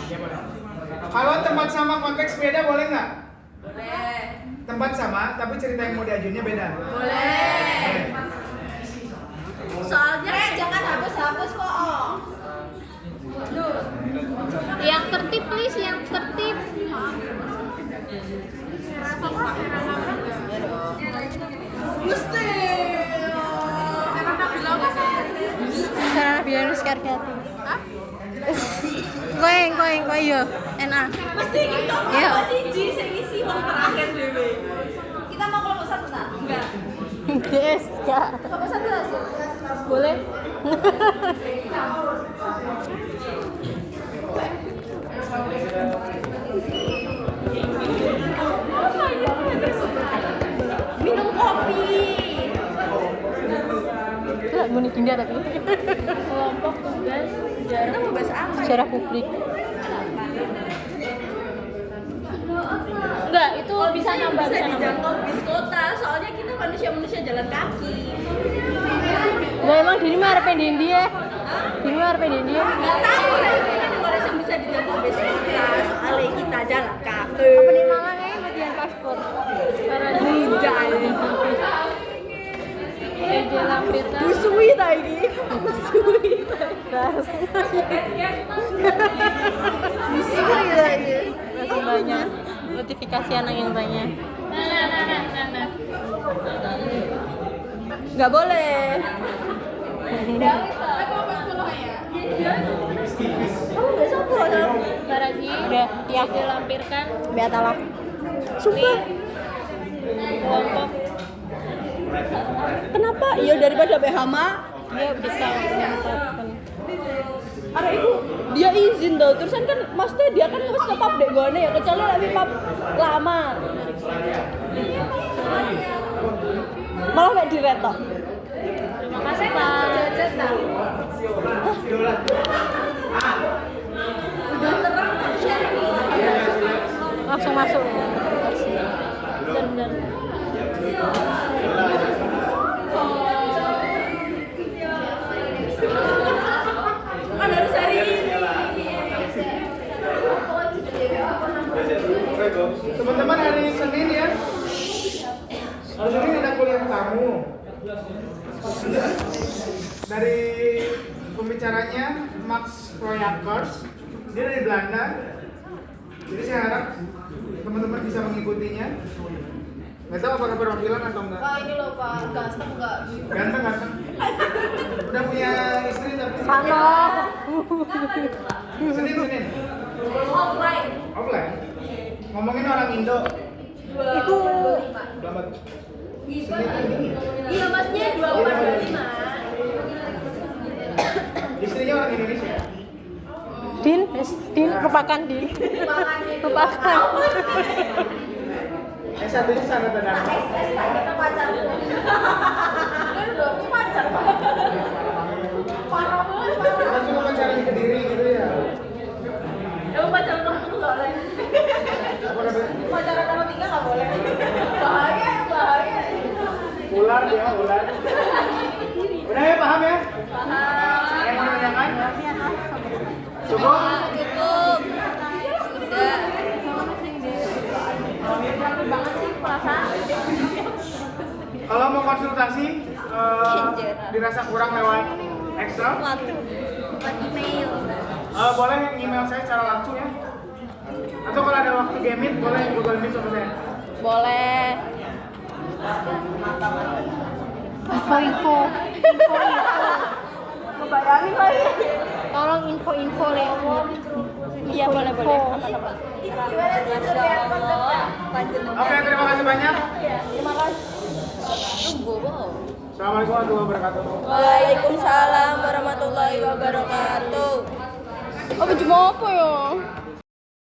Kalau tempat sama konteks beda boleh nggak? Boleh. Tempat sama tapi cerita yang mau diajunya beda.
Boleh. Soalnya jangan hapus-hapus kok.
Yang tertib please, yang tertib.
Mesti.
Sarana biar sekarang. Koe yo. NA.
Mesti kita
Iya.
apa sih Ji sing ngisi wong terakhir dhewe. Kita mau kelompok satu tak? Enggak.
Yes, Kak.
Kelompok satu hasil.
Boleh?
Minum kopi.
Itu lah muni dinda tapi.
Kelompok tugas sejarah.
Kita mau bahas apa?
Secara publik.
Enggak, itu bisa nambah,
bisa
bisa nambah.
dijangkau bis kota. Soalnya kita manusia jalan kaki.
Lah emang diri mah arep ndi ya? Diri mah arep ndi ya?
Enggak tahu lah ini kan yang bisa dijangkau bis kota. Soalnya kita jalan kaki.
Apa di Malang ya bagian paspor?
Para
Ninjal.
Eja Lampirta.
Busui ta iki. Busui. Busui ta iki.
Masih banyak notifikasi anak yang banyak.
Nah.
Enggak boleh.
Baraji.
Udah, ya.
Eja Lampirkan.
Beata lah.
Sumpah. Kelompok.
Kenapa? Iya daripada behama.
Dia bisa memanfaatkan.
Ada ibu dia izin tuh terusan kan maksudnya dia kan nggak ke pub dek gue ya kecuali lagi pub lama malah kayak diretok.
Terima kasih Pak.
Udah terang share
Langsung masuk.
Dan
kan harus hari ini.
Teman-teman hari Senin ya. Hari Senin ada kuliah tamu. Dari pembicaranya Max Royakkers, dia dari Belanda. Jadi saya harap teman-teman bisa mengikutinya. Nggak tahu apakah perwakilan atau enggak.
Pak ini loh Pak ganteng nggak?
Ganteng. Udah punya istri tapi.
Sana.
Senin.
Offline.
Offline. Ngomongin orang Indo.
Itu
Selamat.
Iya masnya 2425.
Istrinya orang Indonesia.
Din, lupakan Din. Lupakan.
Satunya sana dan
Kita pacaran. Dia udah punya pacar Pak. Parah banget.
kita cuma pacaran di Kediri gitu ya.
Emang pacaran nomor 1 nggak boleh?
Apa namanya?
Pacaran nomor 3 nggak boleh. Bahaya.
Ular dia. Kalau mau konsultasi dirasa kurang lewat Excel, boleh email saya secara langsung ya. Atau kalau ada waktu game meet, boleh Google Meet sama saya.
Boleh. Info.
Bayangin lagi.
Tolong info lewat. Iya boleh.
Oke, terima kasih banyak.
Terima kasih.
Assalamualaikum warahmatullahi wabarakatuh.
Waalaikumsalam warahmatullahi wabarakatuh. Oh, baju apa ya?